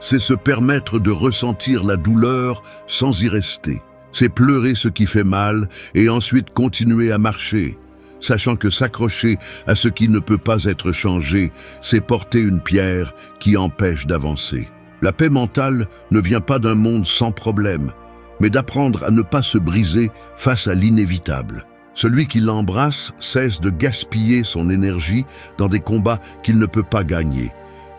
C'est se permettre de ressentir la douleur sans y rester. C'est pleurer ce qui fait mal et ensuite continuer à marcher, sachant que s'accrocher à ce qui ne peut pas être changé, c'est porter une pierre qui empêche d'avancer. La paix mentale ne vient pas d'un monde sans problème, mais d'apprendre à ne pas se briser face à l'inévitable. Celui qui l'embrasse cesse de gaspiller son énergie dans des combats qu'il ne peut pas gagner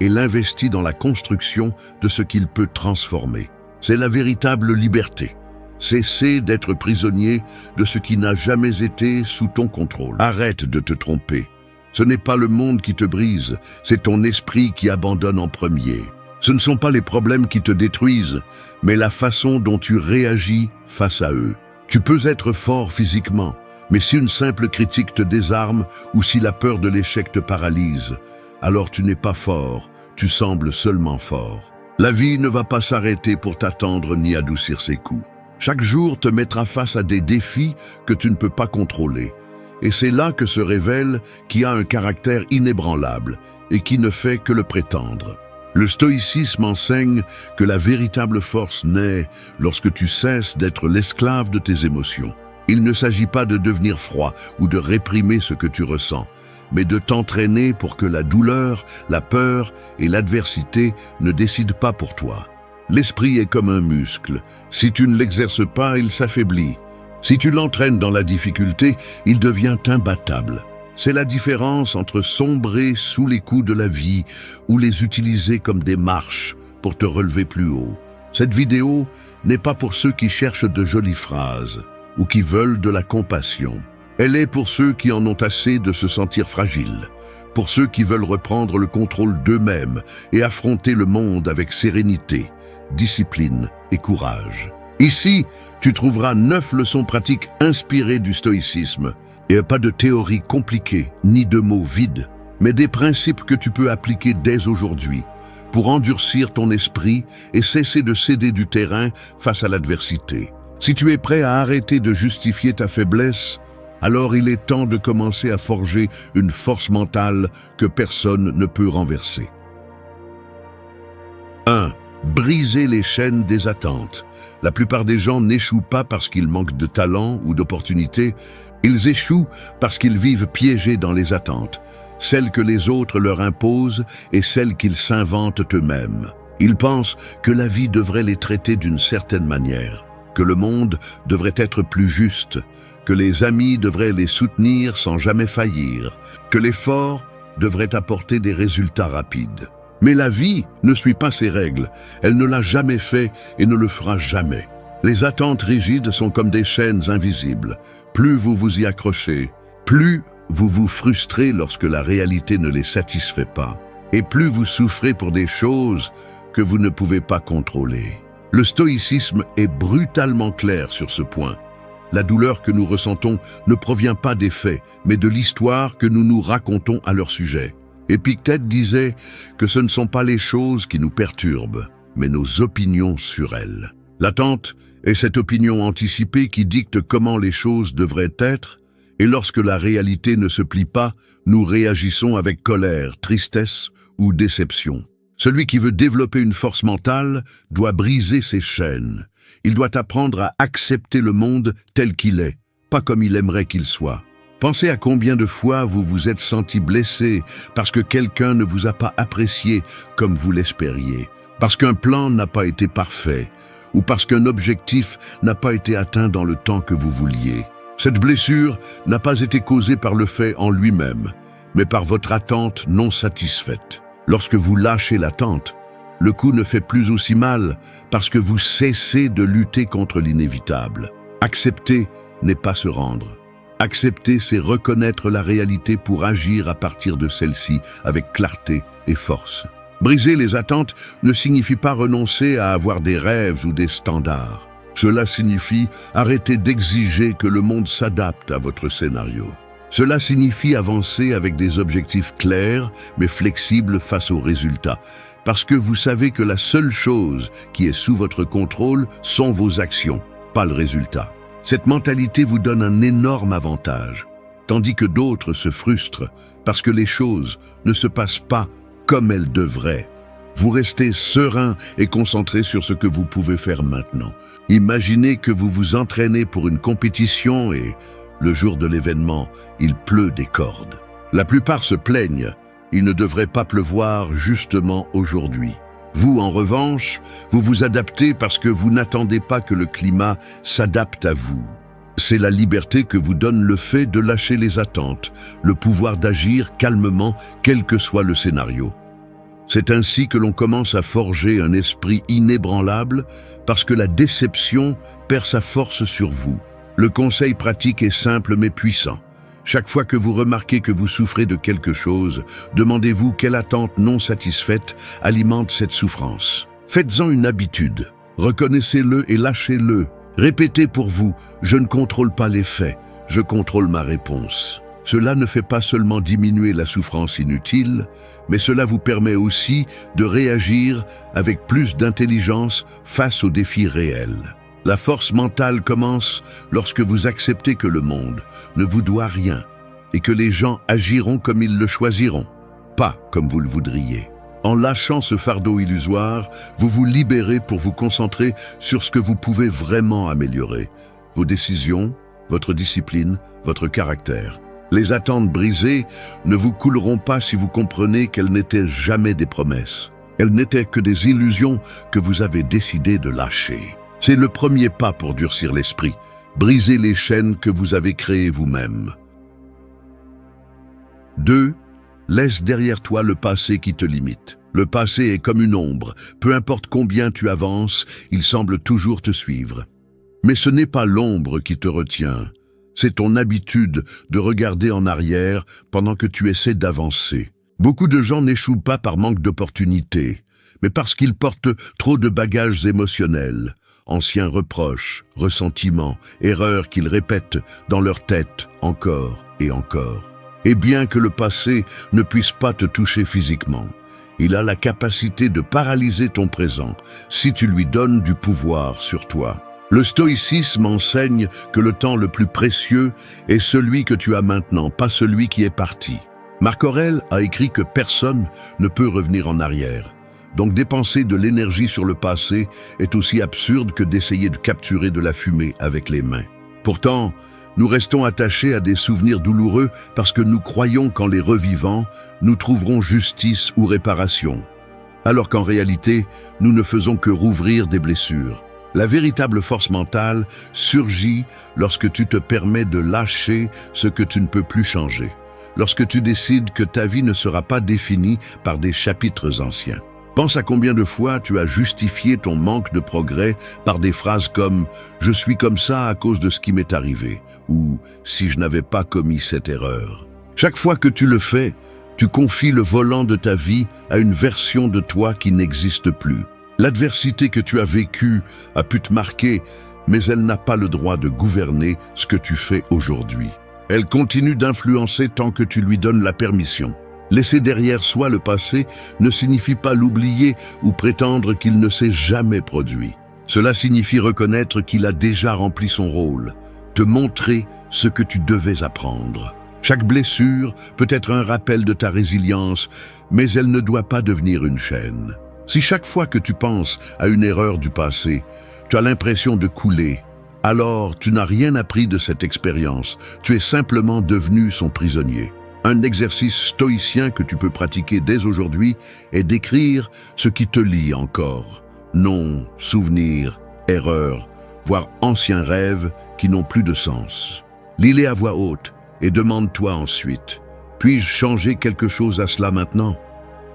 et l'investit dans la construction de ce qu'il peut transformer. C'est la véritable liberté. Cesser d'être prisonnier de ce qui n'a jamais été sous ton contrôle. Arrête de te tromper. Ce n'est pas le monde qui te brise, c'est ton esprit qui abandonne en premier. Ce ne sont pas les problèmes qui te détruisent, mais la façon dont tu réagis face à eux. Tu peux être fort physiquement, mais si une simple critique te désarme ou si la peur de l'échec te paralyse, alors tu n'es pas fort, tu sembles seulement fort. La vie ne va pas s'arrêter pour t'attendre ni adoucir ses coups. Chaque jour te mettra face à des défis que tu ne peux pas contrôler. Et c'est là que se révèle qui a un caractère inébranlable et qui ne fait que le prétendre. Le stoïcisme enseigne que la véritable force naît lorsque tu cesses d'être l'esclave de tes émotions. Il ne s'agit pas de devenir froid ou de réprimer ce que tu ressens, mais de t'entraîner pour que la douleur, la peur et l'adversité ne décident pas pour toi. L'esprit est comme un muscle. Si tu ne l'exerces pas, il s'affaiblit. Si tu l'entraînes dans la difficulté, il devient imbattable. C'est la différence entre sombrer sous les coups de la vie ou les utiliser comme des marches pour te relever plus haut. Cette vidéo n'est pas pour ceux qui cherchent de jolies phrases ou qui veulent de la compassion. Elle est pour ceux qui en ont assez de se sentir fragiles, pour ceux qui veulent reprendre le contrôle d'eux-mêmes et affronter le monde avec sérénité, discipline et courage. Ici, tu trouveras 9 leçons pratiques inspirées du stoïcisme, et pas de théories compliquées ni de mots vides, mais des principes que tu peux appliquer dès aujourd'hui pour endurcir ton esprit et cesser de céder du terrain face à l'adversité. Si tu es prêt à arrêter de justifier ta faiblesse, alors il est temps de commencer à forger une force mentale que personne ne peut renverser. 1. Briser les chaînes des attentes. La plupart des gens n'échouent pas parce qu'ils manquent de talent ou d'opportunités. Ils échouent parce qu'ils vivent piégés dans les attentes, celles que les autres leur imposent et celles qu'ils s'inventent eux-mêmes. Ils pensent que la vie devrait les traiter d'une certaine manière, que le monde devrait être plus juste, que les amis devraient les soutenir sans jamais faillir, que l'effort devrait apporter des résultats rapides. Mais la vie ne suit pas ces règles, elle ne l'a jamais fait et ne le fera jamais. Les attentes rigides sont comme des chaînes invisibles. Plus vous vous y accrochez, plus vous vous frustrez lorsque la réalité ne les satisfait pas, et plus vous souffrez pour des choses que vous ne pouvez pas contrôler. Le stoïcisme est brutalement clair sur ce point. La douleur que nous ressentons ne provient pas des faits, mais de l'histoire que nous nous racontons à leur sujet. Épictète disait que ce ne sont pas les choses qui nous perturbent, mais nos opinions sur elles. L'attente est cette opinion anticipée qui dicte comment les choses devraient être, et lorsque la réalité ne se plie pas, nous réagissons avec colère, tristesse ou déception. Celui qui veut développer une force mentale doit briser ses chaînes. Il doit apprendre à accepter le monde tel qu'il est, pas comme il aimerait qu'il soit. Pensez à combien de fois vous vous êtes senti blessé parce que quelqu'un ne vous a pas apprécié comme vous l'espériez, parce qu'un plan n'a pas été parfait, ou parce qu'un objectif n'a pas été atteint dans le temps que vous vouliez. Cette blessure n'a pas été causée par le fait en lui-même, mais par votre attente non satisfaite. Lorsque vous lâchez l'attente, le coup ne fait plus aussi mal parce que vous cessez de lutter contre l'inévitable. Accepter n'est pas se rendre. Accepter, c'est reconnaître la réalité pour agir à partir de celle-ci avec clarté et force. Briser les attentes ne signifie pas renoncer à avoir des rêves ou des standards. Cela signifie arrêter d'exiger que le monde s'adapte à votre scénario. Cela signifie avancer avec des objectifs clairs mais flexibles face aux résultats, parce que vous savez que la seule chose qui est sous votre contrôle sont vos actions, pas le résultat. Cette mentalité vous donne un énorme avantage, tandis que d'autres se frustrent parce que les choses ne se passent pas comme elles devraient. Vous restez serein et concentré sur ce que vous pouvez faire maintenant. Imaginez que vous vous entraînez pour une compétition et, le jour de l'événement, il pleut des cordes. La plupart se plaignent, il ne devrait pas pleuvoir justement aujourd'hui. Vous, en revanche, vous vous adaptez parce que vous n'attendez pas que le climat s'adapte à vous. C'est la liberté que vous donne le fait de lâcher les attentes, le pouvoir d'agir calmement, quel que soit le scénario. C'est ainsi que l'on commence à forger un esprit inébranlable parce que la déception perd sa force sur vous. Le conseil pratique est simple mais puissant. Chaque fois que vous remarquez que vous souffrez de quelque chose, demandez-vous quelle attente non satisfaite alimente cette souffrance. Faites-en une habitude. Reconnaissez-le et lâchez-le. Répétez pour vous, je ne contrôle pas les faits, je contrôle ma réponse. Cela ne fait pas seulement diminuer la souffrance inutile, mais cela vous permet aussi de réagir avec plus d'intelligence face aux défis réels. La force mentale commence lorsque vous acceptez que le monde ne vous doit rien et que les gens agiront comme ils le choisiront, pas comme vous le voudriez. En lâchant ce fardeau illusoire, vous vous libérez pour vous concentrer sur ce que vous pouvez vraiment améliorer. Vos décisions, votre discipline, votre caractère. Les attentes brisées ne vous couleront pas si vous comprenez qu'elles n'étaient jamais des promesses. Elles n'étaient que des illusions que vous avez décidé de lâcher. C'est le premier pas pour durcir l'esprit, briser les chaînes que vous avez créées vous-même. 2. Laisse derrière toi le passé qui te limite. Le passé est comme une ombre. Peu importe combien tu avances, il semble toujours te suivre. Mais ce n'est pas l'ombre qui te retient. C'est ton habitude de regarder en arrière pendant que tu essaies d'avancer. Beaucoup de gens n'échouent pas par manque d'opportunités, mais parce qu'ils portent trop de bagages émotionnels, anciens reproches, ressentiments, erreurs qu'ils répètent dans leur tête encore et encore. Et bien que le passé ne puisse pas te toucher physiquement, il a la capacité de paralyser ton présent si tu lui donnes du pouvoir sur toi. Le stoïcisme enseigne que le temps le plus précieux est celui que tu as maintenant, pas celui qui est parti. Marc Aurèle a écrit que personne ne peut revenir en arrière. Donc dépenser de l'énergie sur le passé est aussi absurde que d'essayer de capturer de la fumée avec les mains. Pourtant, nous restons attachés à des souvenirs douloureux parce que nous croyons qu'en les revivant, nous trouverons justice ou réparation. Alors qu'en réalité, nous ne faisons que rouvrir des blessures. La véritable force mentale surgit lorsque tu te permets de lâcher ce que tu ne peux plus changer, lorsque tu décides que ta vie ne sera pas définie par des chapitres anciens. Pense à combien de fois tu as justifié ton manque de progrès par des phrases comme « je suis comme ça à cause de ce qui m'est arrivé » ou « si je n'avais pas commis cette erreur ». Chaque fois que tu le fais, tu confies le volant de ta vie à une version de toi qui n'existe plus. L'adversité que tu as vécue a pu te marquer, mais elle n'a pas le droit de gouverner ce que tu fais aujourd'hui. Elle continue d'influencer tant que tu lui donnes la permission. Laisser derrière soi le passé ne signifie pas l'oublier ou prétendre qu'il ne s'est jamais produit. Cela signifie reconnaître qu'il a déjà rempli son rôle, te montrer ce que tu devais apprendre. Chaque blessure peut être un rappel de ta résilience, mais elle ne doit pas devenir une chaîne. Si chaque fois que tu penses à une erreur du passé, tu as l'impression de couler, alors tu n'as rien appris de cette expérience, tu es simplement devenu son prisonnier. Un exercice stoïcien que tu peux pratiquer dès aujourd'hui est d'écrire ce qui te lie encore. Noms, souvenirs, erreurs, voire anciens rêves qui n'ont plus de sens. Lis-les à voix haute et demande-toi ensuite, puis-je changer quelque chose à cela maintenant ?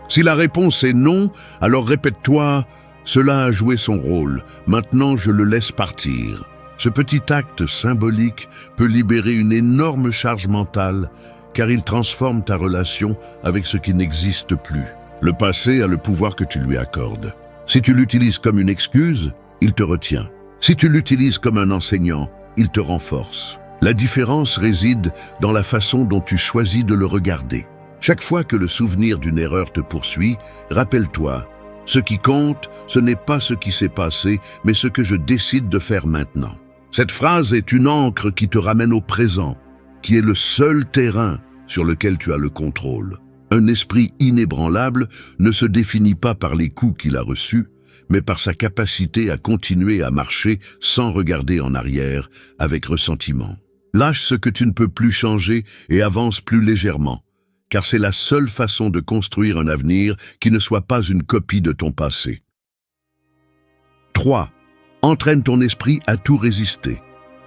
Si la réponse est non, alors répète-toi « Cela a joué son rôle, maintenant je le laisse partir ». Ce petit acte symbolique peut libérer une énorme charge mentale car il transforme ta relation avec ce qui n'existe plus. Le passé a le pouvoir que tu lui accordes. Si tu l'utilises comme une excuse, il te retient. Si tu l'utilises comme un enseignant, il te renforce. La différence réside dans la façon dont tu choisis de le regarder. Chaque fois que le souvenir d'une erreur te poursuit, rappelle-toi, ce qui compte, ce n'est pas ce qui s'est passé, mais ce que je décide de faire maintenant. Cette phrase est une ancre qui te ramène au présent, qui est le seul terrain sur lequel tu as le contrôle. Un esprit inébranlable ne se définit pas par les coups qu'il a reçus, mais par sa capacité à continuer à marcher sans regarder en arrière, avec ressentiment. Lâche ce que tu ne peux plus changer et avance plus légèrement, car c'est la seule façon de construire un avenir qui ne soit pas une copie de ton passé. 3. Entraîne ton esprit à tout résister.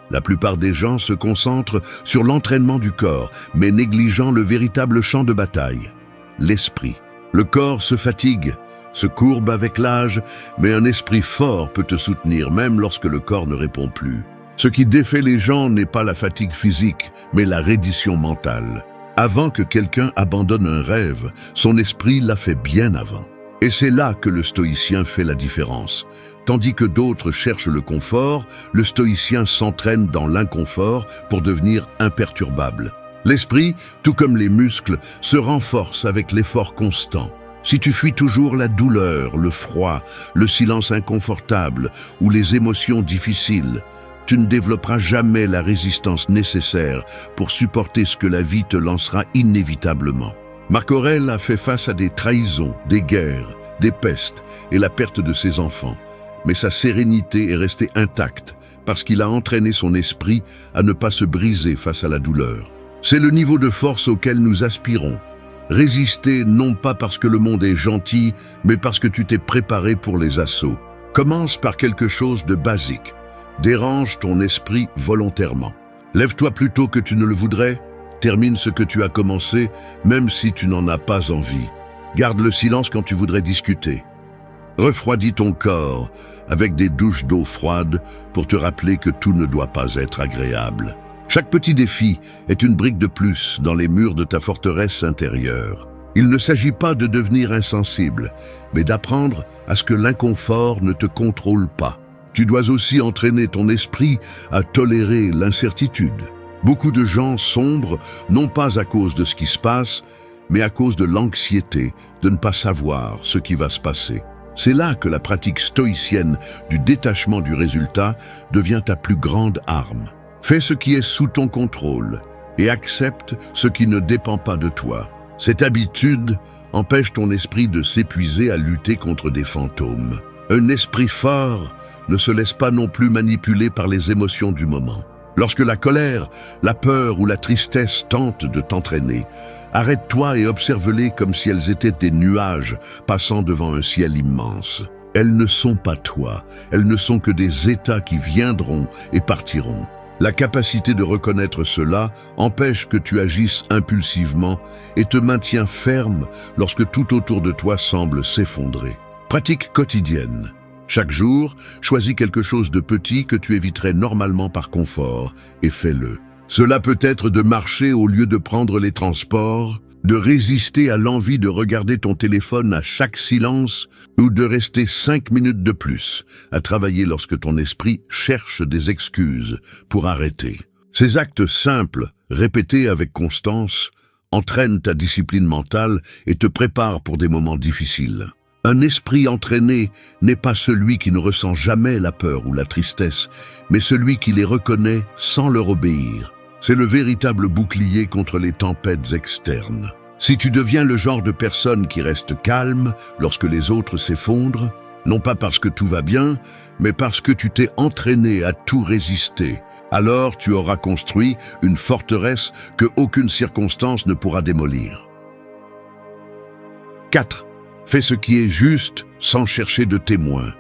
La plupart des gens se concentrent sur l'entraînement du corps, mais négligeant le véritable champ de bataille, l'esprit. Le corps se fatigue, se courbe avec l'âge, mais un esprit fort peut te soutenir même lorsque le corps ne répond plus. Ce qui défait les gens n'est pas la fatigue physique, mais la reddition mentale. Avant que quelqu'un abandonne un rêve, son esprit l'a fait bien avant. Et c'est là que le stoïcien fait la différence. Tandis que d'autres cherchent le confort, le stoïcien s'entraîne dans l'inconfort pour devenir imperturbable. L'esprit, tout comme les muscles, se renforce avec l'effort constant. Si tu fuis toujours la douleur, le froid, le silence inconfortable ou les émotions difficiles, tu ne développeras jamais la résistance nécessaire pour supporter ce que la vie te lancera inévitablement. Marc Aurèle a fait face à des trahisons, des guerres, des pestes et la perte de ses enfants. Mais sa sérénité est restée intacte parce qu'il a entraîné son esprit à ne pas se briser face à la douleur. C'est le niveau de force auquel nous aspirons. Résister non pas parce que le monde est gentil, mais parce que tu t'es préparé pour les assauts. Commence par quelque chose de basique. Dérange ton esprit volontairement. Lève-toi plus tôt que tu ne le voudrais. Termine ce que tu as commencé, même si tu n'en as pas envie. Garde le silence quand tu voudrais discuter. Refroidis ton corps avec des douches d'eau froide pour te rappeler que tout ne doit pas être agréable. Chaque petit défi est une brique de plus dans les murs de ta forteresse intérieure. Il ne s'agit pas de devenir insensible, mais d'apprendre à ce que l'inconfort ne te contrôle pas. Tu dois aussi entraîner ton esprit à tolérer l'incertitude. Beaucoup de gens sombrent, non pas à cause de ce qui se passe, mais à cause de l'anxiété de ne pas savoir ce qui va se passer. C'est là que la pratique stoïcienne du détachement du résultat devient ta plus grande arme. Fais ce qui est sous ton contrôle et accepte ce qui ne dépend pas de toi. Cette habitude empêche ton esprit de s'épuiser à lutter contre des fantômes. Un esprit fort ne se laisse pas non plus manipuler par les émotions du moment. Lorsque la colère, la peur ou la tristesse tentent de t'entraîner, arrête-toi et observe-les comme si elles étaient des nuages passant devant un ciel immense. Elles ne sont pas toi, elles ne sont que des états qui viendront et partiront. La capacité de reconnaître cela empêche que tu agisses impulsivement et te maintient ferme lorsque tout autour de toi semble s'effondrer. Pratique quotidienne. Chaque jour, choisis quelque chose de petit que tu éviterais normalement par confort et fais-le. Cela peut être de marcher au lieu de prendre les transports, de résister à l'envie de regarder ton téléphone à chaque silence ou de rester 5 minutes de plus à travailler lorsque ton esprit cherche des excuses pour arrêter. Ces actes simples, répétés avec constance, entraînent ta discipline mentale et te préparent pour des moments difficiles. Un esprit entraîné n'est pas celui qui ne ressent jamais la peur ou la tristesse, mais celui qui les reconnaît sans leur obéir. C'est le véritable bouclier contre les tempêtes externes. Si tu deviens le genre de personne qui reste calme lorsque les autres s'effondrent, non pas parce que tout va bien, mais parce que tu t'es entraîné à tout résister, alors tu auras construit une forteresse que aucune circonstance ne pourra démolir. 4. Fais ce qui est juste sans chercher de témoins.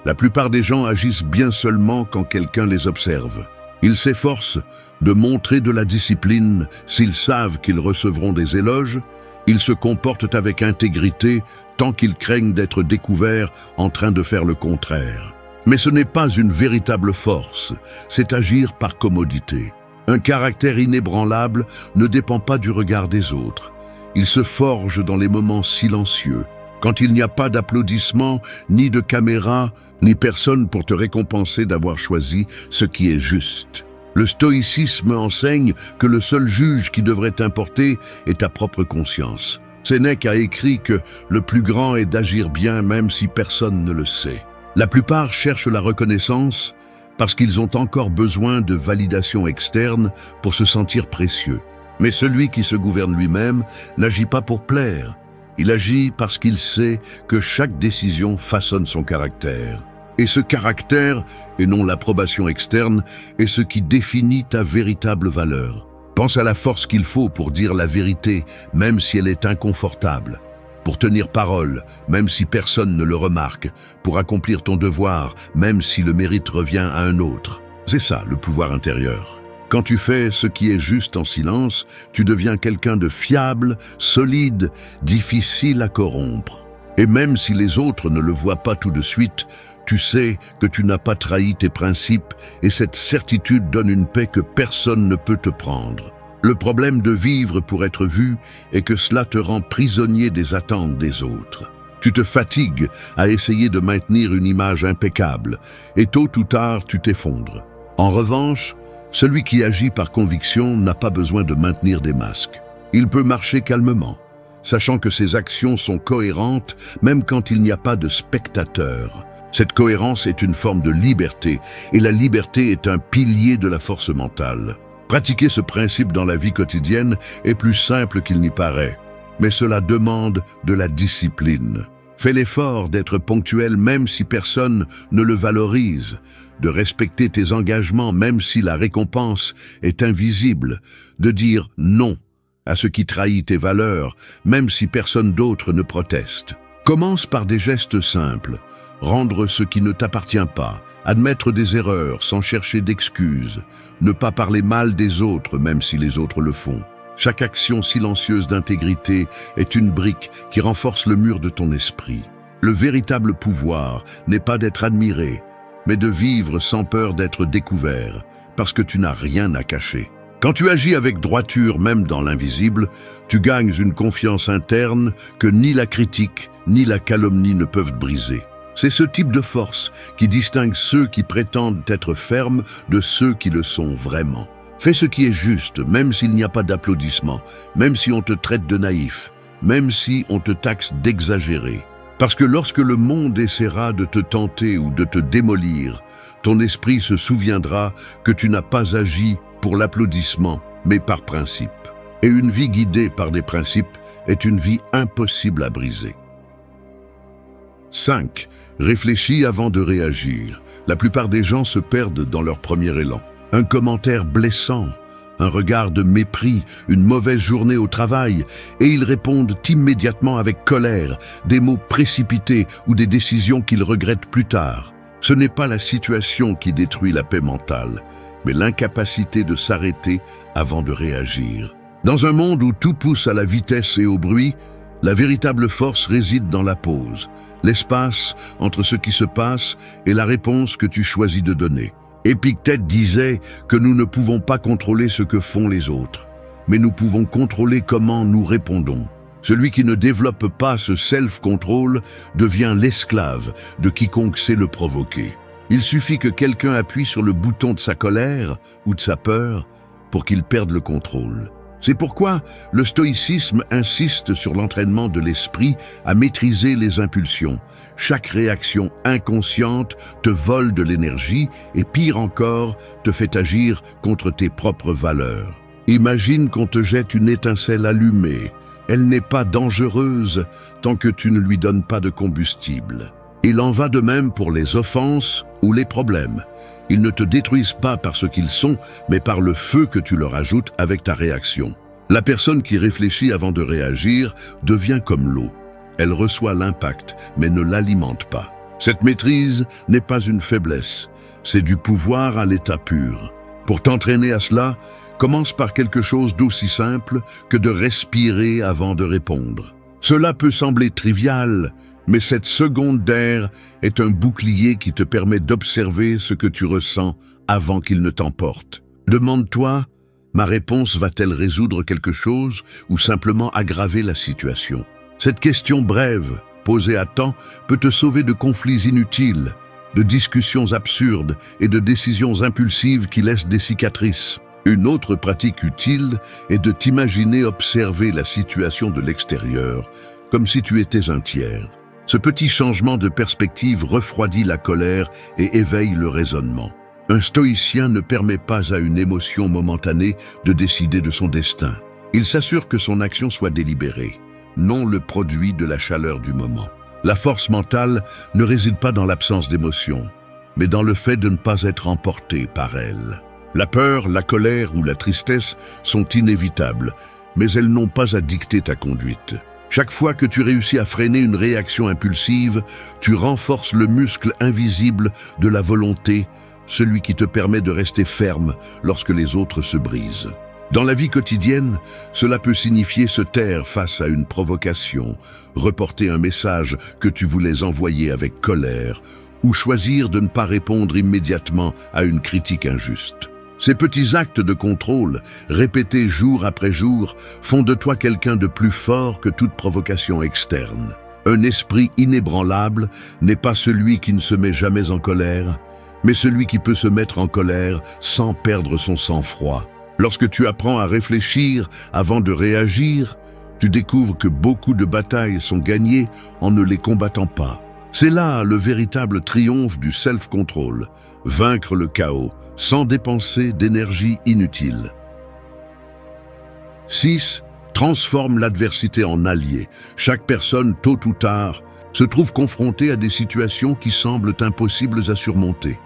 La plupart des gens agissent bien seulement quand quelqu'un les observe. Ils s'efforcent de montrer de la discipline s'ils savent qu'ils recevront des éloges. Ils se comportent avec intégrité tant qu'ils craignent d'être découverts en train de faire le contraire. Mais ce n'est pas une véritable force, c'est agir par commodité. Un caractère inébranlable ne dépend pas du regard des autres. Il se forge dans les moments silencieux, quand il n'y a pas d'applaudissements, ni de caméra, ni personne pour te récompenser d'avoir choisi ce qui est juste. Le stoïcisme enseigne que le seul juge qui devrait t'importer est ta propre conscience. Sénèque a écrit que le plus grand est d'agir bien même si personne ne le sait. La plupart cherchent la reconnaissance parce qu'ils ont encore besoin de validation externe pour se sentir précieux. Mais celui qui se gouverne lui-même n'agit pas pour plaire. Il agit parce qu'il sait que chaque décision façonne son caractère. Et ce caractère, et non l'approbation externe, est ce qui définit ta véritable valeur. Pense à la force qu'il faut pour dire la vérité, même si elle est inconfortable. Pour tenir parole, même si personne ne le remarque. Pour accomplir ton devoir, même si le mérite revient à un autre. C'est ça, le pouvoir intérieur. Quand tu fais ce qui est juste en silence, tu deviens quelqu'un de fiable, solide, difficile à corrompre. Et même si les autres ne le voient pas tout de suite, tu sais que tu n'as pas trahi tes principes et cette certitude donne une paix que personne ne peut te prendre. Le problème de vivre pour être vu est que cela te rend prisonnier des attentes des autres. Tu te fatigues à essayer de maintenir une image impeccable et tôt ou tard tu t'effondres. En revanche, Celui qui agit par conviction n'a pas besoin de maintenir des masques. Il peut marcher calmement, sachant que ses actions sont cohérentes même quand il n'y a pas de spectateurs. Cette cohérence est une forme de liberté, et la liberté est un pilier de la force mentale. Pratiquer ce principe dans la vie quotidienne est plus simple qu'il n'y paraît, mais cela demande de la discipline. Fais l'effort d'être ponctuel même si personne ne le valorise, de respecter tes engagements même si la récompense est invisible, de dire non à ce qui trahit tes valeurs, même si personne d'autre ne proteste. Commence par des gestes simples. Rendre ce qui ne t'appartient pas, admettre des erreurs sans chercher d'excuses, ne pas parler mal des autres même si les autres le font. Chaque action silencieuse d'intégrité est une brique qui renforce le mur de ton esprit. Le véritable pouvoir n'est pas d'être admiré, mais de vivre sans peur d'être découvert, parce que tu n'as rien à cacher. Quand tu agis avec droiture, même dans l'invisible, tu gagnes une confiance interne que ni la critique ni la calomnie ne peuvent briser. C'est ce type de force qui distingue ceux qui prétendent être fermes de ceux qui le sont vraiment. Fais ce qui est juste, même s'il n'y a pas d'applaudissements, même si on te traite de naïf, même si on te taxe d'exagéré. Parce que lorsque le monde essaiera de te tenter ou de te démolir, ton esprit se souviendra que tu n'as pas agi pour l'applaudissement, mais par principe. Et une vie guidée par des principes est une vie impossible à briser. 5. Réfléchis avant de réagir. La plupart des gens se perdent dans leur premier élan. Un commentaire blessant, un regard de mépris, une mauvaise journée au travail, et ils répondent immédiatement avec colère, des mots précipités ou des décisions qu'ils regrettent plus tard. Ce n'est pas la situation qui détruit la paix mentale, mais l'incapacité de s'arrêter avant de réagir. Dans un monde où tout pousse à la vitesse et au bruit, la véritable force réside dans la pause, l'espace entre ce qui se passe et la réponse que tu choisis de donner. Épictète disait que nous ne pouvons pas contrôler ce que font les autres, mais nous pouvons contrôler comment nous répondons. Celui qui ne développe pas ce self-control devient l'esclave de quiconque sait le provoquer. Il suffit que quelqu'un appuie sur le bouton de sa colère ou de sa peur pour qu'il perde le contrôle. C'est pourquoi le stoïcisme insiste sur l'entraînement de l'esprit à maîtriser les impulsions. Chaque réaction inconsciente te vole de l'énergie et pire encore, te fait agir contre tes propres valeurs. Imagine qu'on te jette une étincelle allumée. Elle n'est pas dangereuse tant que tu ne lui donnes pas de combustible. Il en va de même pour les offenses ou les problèmes. Ils ne te détruisent pas par ce qu'ils sont, mais par le feu que tu leur ajoutes avec ta réaction. La personne qui réfléchit avant de réagir devient comme l'eau. Elle reçoit l'impact, mais ne l'alimente pas. Cette maîtrise n'est pas une faiblesse, c'est du pouvoir à l'état pur. Pour t'entraîner à cela, commence par quelque chose d'aussi simple que de respirer avant de répondre. Cela peut sembler trivial, mais cette seconde d'air est un bouclier qui te permet d'observer ce que tu ressens avant qu'il ne t'emporte. Demande-toi, ma réponse va-t-elle résoudre quelque chose ou simplement aggraver la situation? Cette question brève, posée à temps, peut te sauver de conflits inutiles, de discussions absurdes et de décisions impulsives qui laissent des cicatrices. Une autre pratique utile est de t'imaginer observer la situation de l'extérieur, comme si tu étais un tiers. Ce petit changement de perspective refroidit la colère et éveille le raisonnement. Un stoïcien ne permet pas à une émotion momentanée de décider de son destin. Il s'assure que son action soit délibérée, non le produit de la chaleur du moment. La force mentale ne réside pas dans l'absence d'émotion, mais dans le fait de ne pas être emporté par elle. La peur, la colère ou la tristesse sont inévitables, mais elles n'ont pas à dicter ta conduite. Chaque fois que tu réussis à freiner une réaction impulsive, tu renforces le muscle invisible de la volonté, celui qui te permet de rester ferme lorsque les autres se brisent. Dans la vie quotidienne, cela peut signifier se taire face à une provocation, reporter un message que tu voulais envoyer avec colère, ou choisir de ne pas répondre immédiatement à une critique injuste. Ces petits actes de contrôle, répétés jour après jour, font de toi quelqu'un de plus fort que toute provocation externe. Un esprit inébranlable n'est pas celui qui ne se met jamais en colère, mais celui qui peut se mettre en colère sans perdre son sang-froid. Lorsque tu apprends à réfléchir avant de réagir, tu découvres que beaucoup de batailles sont gagnées en ne les combattant pas. C'est là le véritable triomphe du self-control, vaincre le chaos sans dépenser d'énergie inutile. 6. Transforme l'adversité en allié. Chaque personne, tôt ou tard, se trouve confrontée à des situations qui semblent impossibles à surmonter.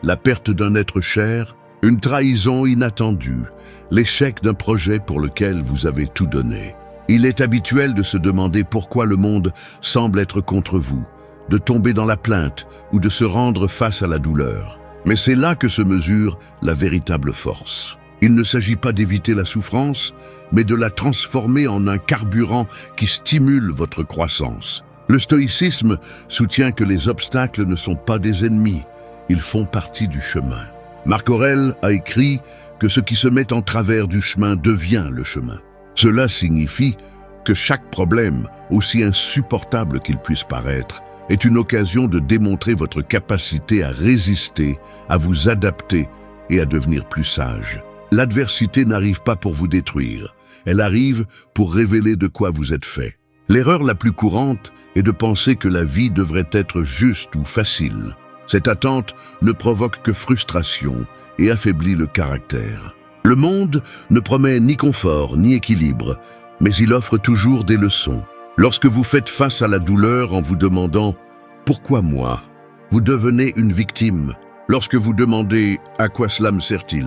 La perte d'un être cher, une trahison inattendue, l'échec d'un projet pour lequel vous avez tout donné. Il est habituel de se demander pourquoi le monde semble être contre vous, de tomber dans la plainte ou de se rendre face à la douleur. Mais c'est là que se mesure la véritable force. Il ne s'agit pas d'éviter la souffrance, mais de la transformer en un carburant qui stimule votre croissance. Le stoïcisme soutient que les obstacles ne sont pas des ennemis, ils font partie du chemin. Marc Aurèle a écrit que ce qui se met en travers du chemin devient le chemin. Cela signifie que chaque problème, aussi insupportable qu'il puisse paraître, est une occasion de démontrer votre capacité à résister, à vous adapter et à devenir plus sage. L'adversité n'arrive pas pour vous détruire, elle arrive pour révéler de quoi vous êtes fait. L'erreur la plus courante est de penser que la vie devrait être juste ou facile. Cette attente ne provoque que frustration et affaiblit le caractère. Le monde ne promet ni confort ni équilibre, mais il offre toujours des leçons. Lorsque vous faites face à la douleur en vous demandant « Pourquoi moi ?», vous devenez une victime. Lorsque vous demandez « À quoi cela me sert-il ?»,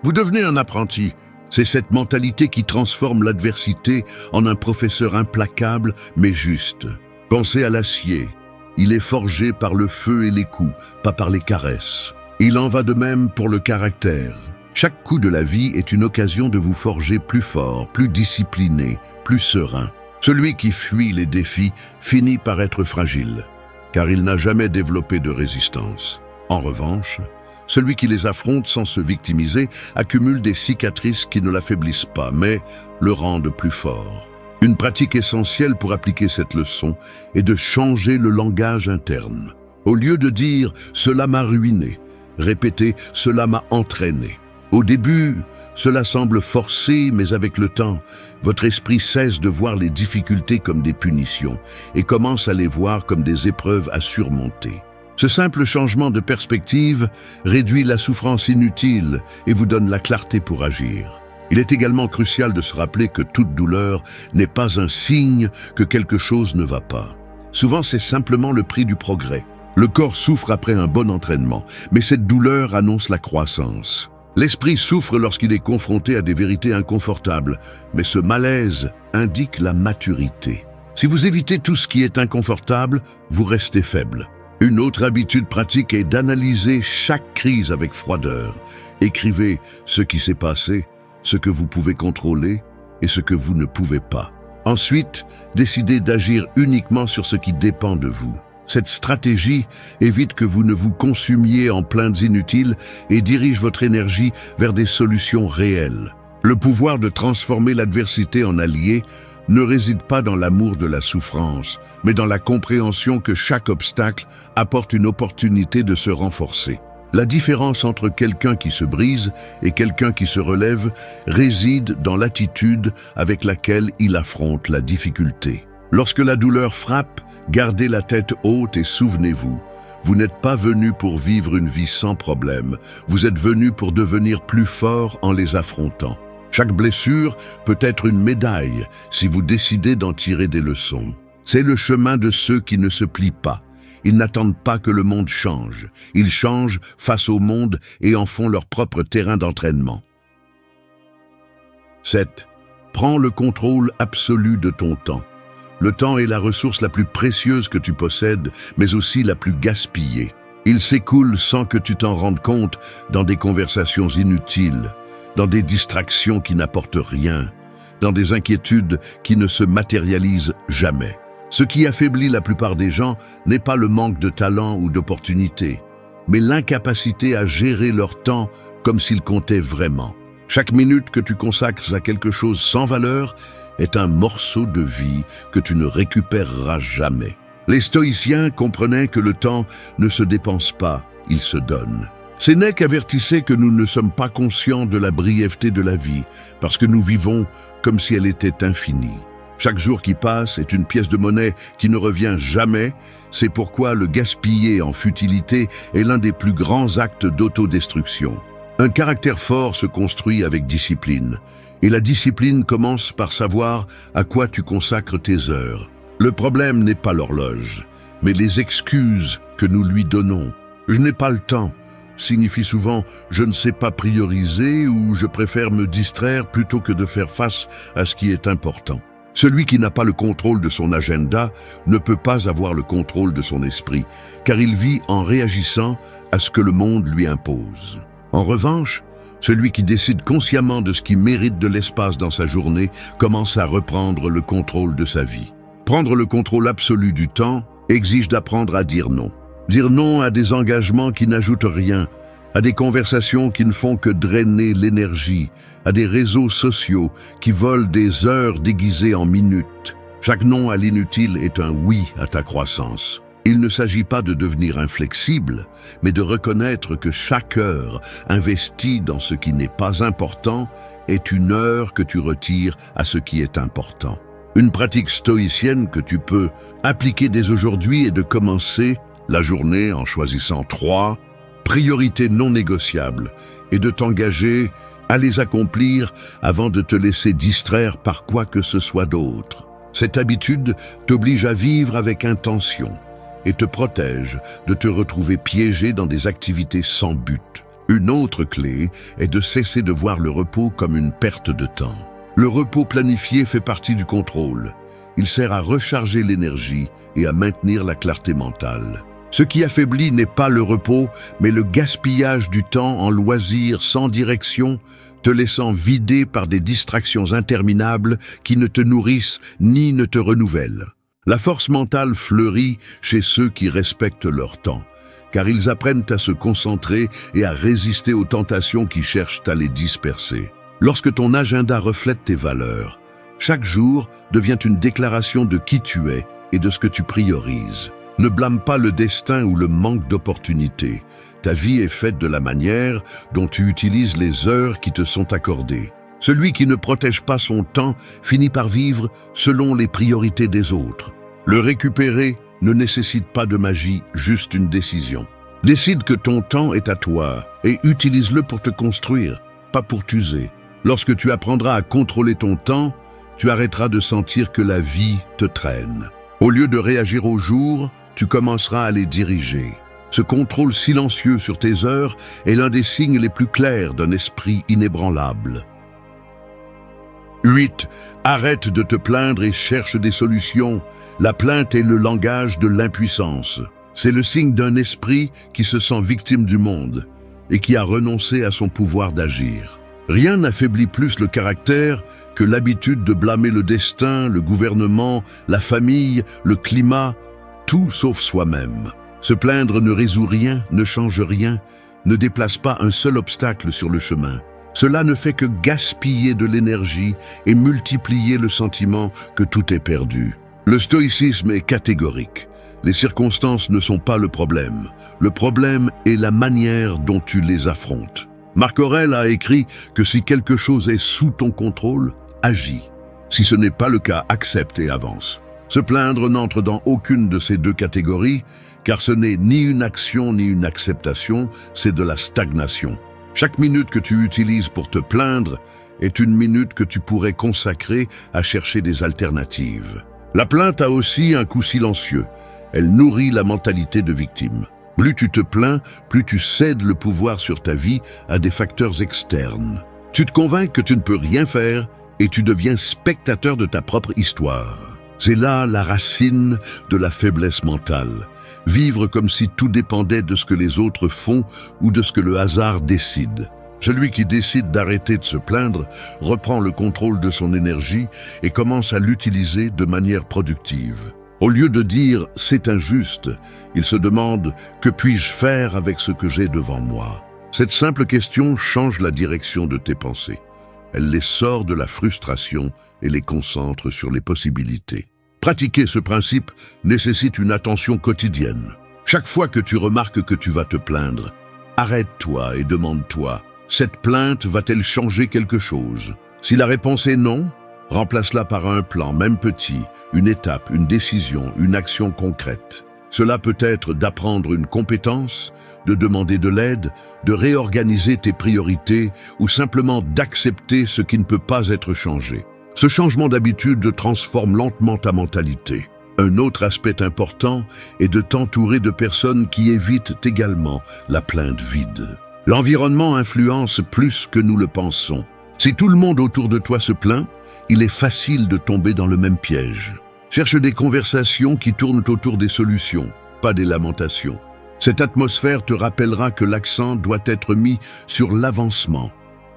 vous devenez un apprenti. C'est cette mentalité qui transforme l'adversité en un professeur implacable mais juste. Pensez à l'acier. Il est forgé par le feu et les coups, pas par les caresses. Il en va de même pour le caractère. Chaque coup de la vie est une occasion de vous forger plus fort, plus discipliné, plus serein. Celui qui fuit les défis finit par être fragile, car il n'a jamais développé de résistance. En revanche, celui qui les affronte sans se victimiser accumule des cicatrices qui ne l'affaiblissent pas, mais le rendent plus fort. Une pratique essentielle pour appliquer cette leçon est de changer le langage interne. Au lieu de dire « cela m'a ruiné », répétez « cela m'a entraîné ». Au début, cela semble forcé, mais avec le temps, votre esprit cesse de voir les difficultés comme des punitions et commence à les voir comme des épreuves à surmonter. Ce simple changement de perspective réduit la souffrance inutile et vous donne la clarté pour agir. Il est également crucial de se rappeler que toute douleur n'est pas un signe que quelque chose ne va pas. Souvent, c'est simplement le prix du progrès. Le corps souffre après un bon entraînement, mais cette douleur annonce la croissance. L'esprit souffre lorsqu'il est confronté à des vérités inconfortables, mais ce malaise indique la maturité. Si vous évitez tout ce qui est inconfortable, vous restez faible. Une autre habitude pratique est d'analyser chaque crise avec froideur. Écrivez ce qui s'est passé, ce que vous pouvez contrôler et ce que vous ne pouvez pas. Ensuite, décidez d'agir uniquement sur ce qui dépend de vous. Cette stratégie évite que vous ne vous consumiez en plaintes inutiles et dirige votre énergie vers des solutions réelles. Le pouvoir de transformer l'adversité en allié ne réside pas dans l'amour de la souffrance, mais dans la compréhension que chaque obstacle apporte une opportunité de se renforcer. La différence entre quelqu'un qui se brise et quelqu'un qui se relève réside dans l'attitude avec laquelle il affronte la difficulté. Lorsque la douleur frappe, gardez la tête haute et souvenez-vous, vous n'êtes pas venu pour vivre une vie sans problème, vous êtes venu pour devenir plus fort en les affrontant. Chaque blessure peut être une médaille si vous décidez d'en tirer des leçons. C'est le chemin de ceux qui ne se plient pas. Ils n'attendent pas que le monde change. Ils changent face au monde et en font leur propre terrain d'entraînement. 7. Prends le contrôle absolu de ton temps. Le temps est la ressource la plus précieuse que tu possèdes, mais aussi la plus gaspillée. Il s'écoule sans que tu t'en rendes compte dans des conversations inutiles, dans des distractions qui n'apportent rien, dans des inquiétudes qui ne se matérialisent jamais. Ce qui affaiblit la plupart des gens n'est pas le manque de talent ou d'opportunité, mais l'incapacité à gérer leur temps comme s'il comptait vraiment. Chaque minute que tu consacres à quelque chose sans valeur est un morceau de vie que tu ne récupéreras jamais. Les stoïciens comprenaient que le temps ne se dépense pas, il se donne. Sénèque avertissait que nous ne sommes pas conscients de la brièveté de la vie, parce que nous vivons comme si elle était infinie. Chaque jour qui passe est une pièce de monnaie qui ne revient jamais. C'est pourquoi le gaspiller en futilité est l'un des plus grands actes d'autodestruction. Un caractère fort se construit avec discipline. Et la discipline commence par savoir à quoi tu consacres tes heures. Le problème n'est pas l'horloge, mais les excuses que nous lui donnons. Je n'ai pas le temps signifie souvent « je ne sais pas prioriser » ou « je préfère me distraire plutôt que de faire face à ce qui est important ». Celui qui n'a pas le contrôle de son agenda ne peut pas avoir le contrôle de son esprit, car il vit en réagissant à ce que le monde lui impose. En revanche, celui qui décide consciemment de ce qui mérite de l'espace dans sa journée commence à reprendre le contrôle de sa vie. Prendre le contrôle absolu du temps exige d'apprendre à dire non. Dire non à des engagements qui n'ajoutent rien, à des conversations qui ne font que drainer l'énergie, à des réseaux sociaux qui volent des heures déguisées en minutes. Chaque non à l'inutile est un oui à ta croissance. Il ne s'agit pas de devenir inflexible, mais de reconnaître que chaque heure investie dans ce qui n'est pas important est une heure que tu retires à ce qui est important. Une pratique stoïcienne que tu peux appliquer dès aujourd'hui est de commencer la journée en choisissant 3 priorités non négociables et de t'engager à les accomplir avant de te laisser distraire par quoi que ce soit d'autre. Cette habitude t'oblige à vivre avec intention et te protège de te retrouver piégé dans des activités sans but. Une autre clé est de cesser de voir le repos comme une perte de temps. Le repos planifié fait partie du contrôle. Il sert à recharger l'énergie et à maintenir la clarté mentale. Ce qui affaiblit n'est pas le repos, mais le gaspillage du temps en loisirs sans direction, te laissant vidé par des distractions interminables qui ne te nourrissent ni ne te renouvellent. La force mentale fleurit chez ceux qui respectent leur temps, car ils apprennent à se concentrer et à résister aux tentations qui cherchent à les disperser. Lorsque ton agenda reflète tes valeurs, chaque jour devient une déclaration de qui tu es et de ce que tu priorises. Ne blâme pas le destin ou le manque d'opportunités. Ta vie est faite de la manière dont tu utilises les heures qui te sont accordées. Celui qui ne protège pas son temps finit par vivre selon les priorités des autres. Le récupérer ne nécessite pas de magie, juste une décision. Décide que ton temps est à toi et utilise-le pour te construire, pas pour t'user. Lorsque tu apprendras à contrôler ton temps, tu arrêteras de sentir que la vie te traîne. Au lieu de réagir au jour, tu commenceras à les diriger. Ce contrôle silencieux sur tes heures est l'un des signes les plus clairs d'un esprit inébranlable. 8. Arrête de te plaindre et cherche des solutions. La plainte est le langage de l'impuissance. C'est le signe d'un esprit qui se sent victime du monde et qui a renoncé à son pouvoir d'agir. Rien n'affaiblit plus le caractère que l'habitude de blâmer le destin, le gouvernement, la famille, le climat, tout sauf soi-même. Se plaindre ne résout rien, ne change rien, ne déplace pas un seul obstacle sur le chemin. Cela ne fait que gaspiller de l'énergie et multiplier le sentiment que tout est perdu. Le stoïcisme est catégorique. Les circonstances ne sont pas le problème. Le problème est la manière dont tu les affrontes. Marc Aurèle a écrit que si quelque chose est sous ton contrôle, agis. Si ce n'est pas le cas, accepte et avance. Se plaindre n'entre dans aucune de ces deux catégories, car ce n'est ni une action ni une acceptation, c'est de la stagnation. Chaque minute que tu utilises pour te plaindre est une minute que tu pourrais consacrer à chercher des alternatives. La plainte a aussi un coût silencieux. Elle nourrit la mentalité de victime. Plus tu te plains, plus tu cèdes le pouvoir sur ta vie à des facteurs externes. Tu te convaincs que tu ne peux rien faire et tu deviens spectateur de ta propre histoire. C'est là la racine de la faiblesse mentale. Vivre comme si tout dépendait de ce que les autres font ou de ce que le hasard décide. Celui qui décide d'arrêter de se plaindre reprend le contrôle de son énergie et commence à l'utiliser de manière productive. Au lieu de dire « c'est injuste », il se demande « que puis-je faire avec ce que j'ai devant moi ?» Cette simple question change la direction de tes pensées. Elle les sort de la frustration et les concentre sur les possibilités. Pratiquer ce principe nécessite une attention quotidienne. Chaque fois que tu remarques que tu vas te plaindre, arrête-toi et demande-toi, cette plainte va-t-elle changer quelque chose? Si la réponse est non, remplace-la par un plan, même petit, une étape, une décision, une action concrète. Cela peut être d'apprendre une compétence, de demander de l'aide, de réorganiser tes priorités ou simplement d'accepter ce qui ne peut pas être changé. Ce changement d'habitude transforme lentement ta mentalité. Un autre aspect important est de t'entourer de personnes qui évitent également la plainte vide. L'environnement influence plus que nous le pensons. Si tout le monde autour de toi se plaint, il est facile de tomber dans le même piège. Cherche des conversations qui tournent autour des solutions, pas des lamentations. Cette atmosphère te rappellera que l'accent doit être mis sur l'avancement,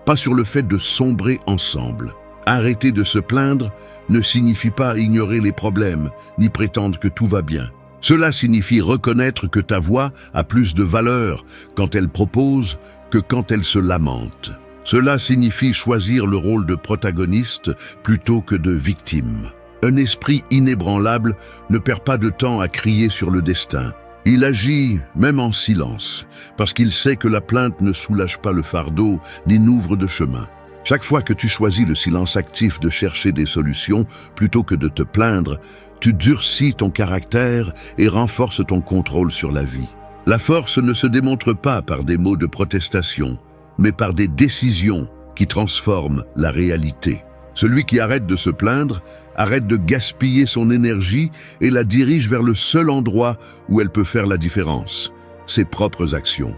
pas sur le fait de sombrer ensemble. Arrêter de se plaindre ne signifie pas ignorer les problèmes, ni prétendre que tout va bien. Cela signifie reconnaître que ta voix a plus de valeur quand elle propose que quand elle se lamente. Cela signifie choisir le rôle de protagoniste plutôt que de victime. Un esprit inébranlable ne perd pas de temps à crier sur le destin. Il agit même en silence, parce qu'il sait que la plainte ne soulage pas le fardeau ni n'ouvre de chemin. Chaque fois que tu choisis le silence actif de chercher des solutions plutôt que de te plaindre, tu durcis ton caractère et renforces ton contrôle sur la vie. La force ne se démontre pas par des mots de protestation, mais par des décisions qui transforment la réalité. Celui qui arrête de se plaindre, arrête de gaspiller son énergie et la dirige vers le seul endroit où elle peut faire la différence, ses propres actions.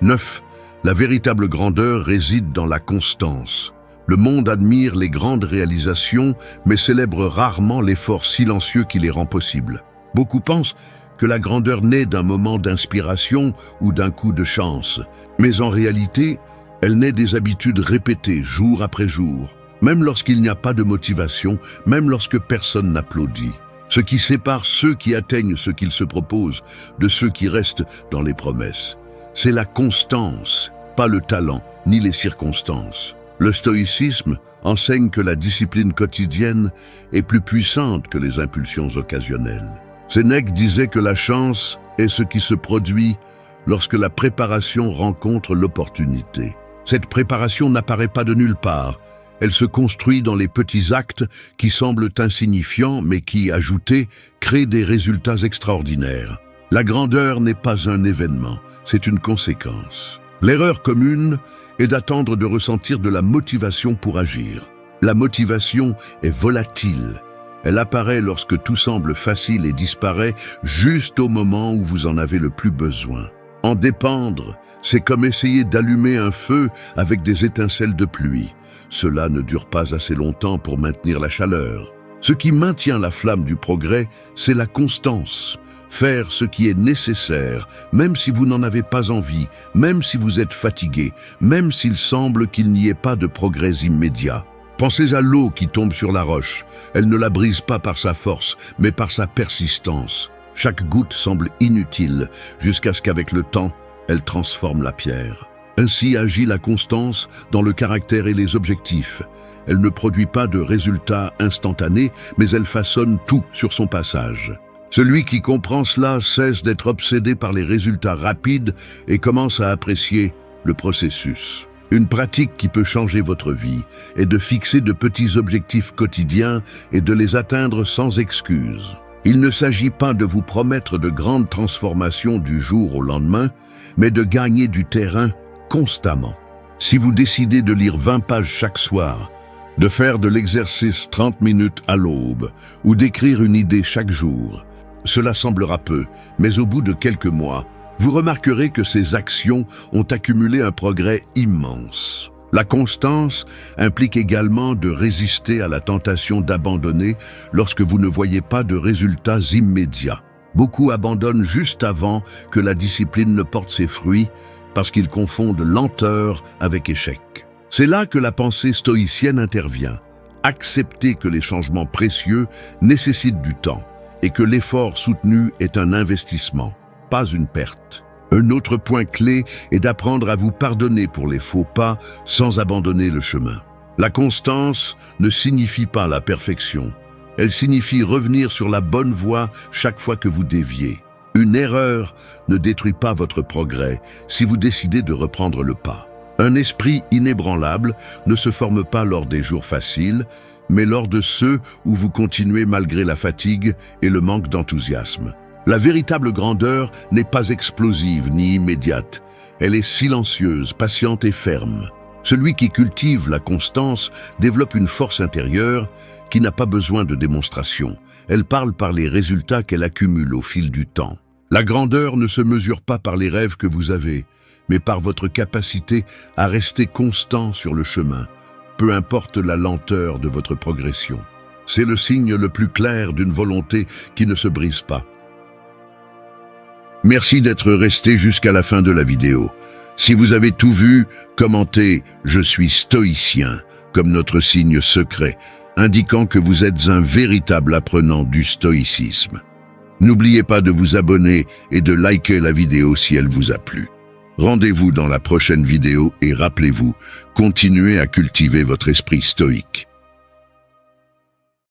9. La véritable grandeur réside dans la constance. Le monde admire les grandes réalisations, mais célèbre rarement l'effort silencieux qui les rend possibles. Beaucoup pensent que la grandeur naît d'un moment d'inspiration ou d'un coup de chance, mais en réalité, elle naît des habitudes répétées jour après jour, même lorsqu'il n'y a pas de motivation, même lorsque personne n'applaudit. Ce qui sépare ceux qui atteignent ce qu'ils se proposent de ceux qui restent dans les promesses, c'est la constance, pas le talent ni les circonstances. Le stoïcisme enseigne que la discipline quotidienne est plus puissante que les impulsions occasionnelles. Sénèque disait que la chance est ce qui se produit lorsque la préparation rencontre l'opportunité. Cette préparation n'apparaît pas de nulle part. Elle se construit dans les petits actes qui semblent insignifiants mais qui, ajoutés, créent des résultats extraordinaires. La grandeur n'est pas un événement, c'est une conséquence. L'erreur commune est d'attendre de ressentir de la motivation pour agir. La motivation est volatile. Elle apparaît lorsque tout semble facile et disparaît juste au moment où vous en avez le plus besoin. En dépendre, c'est comme essayer d'allumer un feu avec des étincelles de pluie. Cela ne dure pas assez longtemps pour maintenir la chaleur. Ce qui maintient la flamme du progrès, c'est la constance. Faire ce qui est nécessaire, même si vous n'en avez pas envie, même si vous êtes fatigué, même s'il semble qu'il n'y ait pas de progrès immédiat. Pensez à l'eau qui tombe sur la roche. Elle ne la brise pas par sa force, mais par sa persistance. Chaque goutte semble inutile, jusqu'à ce qu'avec le temps, elle transforme la pierre. Ainsi agit la constance dans le caractère et les objectifs. Elle ne produit pas de résultats instantanés, mais elle façonne tout sur son passage. Celui qui comprend cela cesse d'être obsédé par les résultats rapides et commence à apprécier le processus. Une pratique qui peut changer votre vie est de fixer de petits objectifs quotidiens et de les atteindre sans excuse. Il ne s'agit pas de vous promettre de grandes transformations du jour au lendemain, mais de gagner du terrain constamment. Si vous décidez de lire 20 pages chaque soir, de faire de l'exercice 30 minutes à l'aube ou d'écrire une idée chaque jour, cela semblera peu, mais au bout de quelques mois, vous remarquerez que ces actions ont accumulé un progrès immense. La constance implique également de résister à la tentation d'abandonner lorsque vous ne voyez pas de résultats immédiats. Beaucoup abandonnent juste avant que la discipline ne porte ses fruits parce qu'ils confondent lenteur avec échec. C'est là que la pensée stoïcienne intervient. Accepter que les changements précieux nécessitent du temps et que l'effort soutenu est un investissement, pas une perte. Un autre point clé est d'apprendre à vous pardonner pour les faux pas sans abandonner le chemin. La constance ne signifie pas la perfection. Elle signifie revenir sur la bonne voie chaque fois que vous déviez. Une erreur ne détruit pas votre progrès si vous décidez de reprendre le pas. Un esprit inébranlable ne se forme pas lors des jours faciles, mais lors de ceux où vous continuez malgré la fatigue et le manque d'enthousiasme. La véritable grandeur n'est pas explosive ni immédiate. Elle est silencieuse, patiente et ferme. Celui qui cultive la constance développe une force intérieure qui n'a pas besoin de démonstration. Elle parle par les résultats qu'elle accumule au fil du temps. La grandeur ne se mesure pas par les rêves que vous avez, mais par votre capacité à rester constant sur le chemin, peu importe la lenteur de votre progression. C'est le signe le plus clair d'une volonté qui ne se brise pas. Merci d'être resté jusqu'à la fin de la vidéo. Si vous avez tout vu, commentez « Je suis stoïcien » comme notre signe secret, indiquant que vous êtes un véritable apprenant du stoïcisme. N'oubliez pas de vous abonner et de liker la vidéo si elle vous a plu. Rendez-vous dans la prochaine vidéo et rappelez-vous, continuez à cultiver votre esprit stoïque.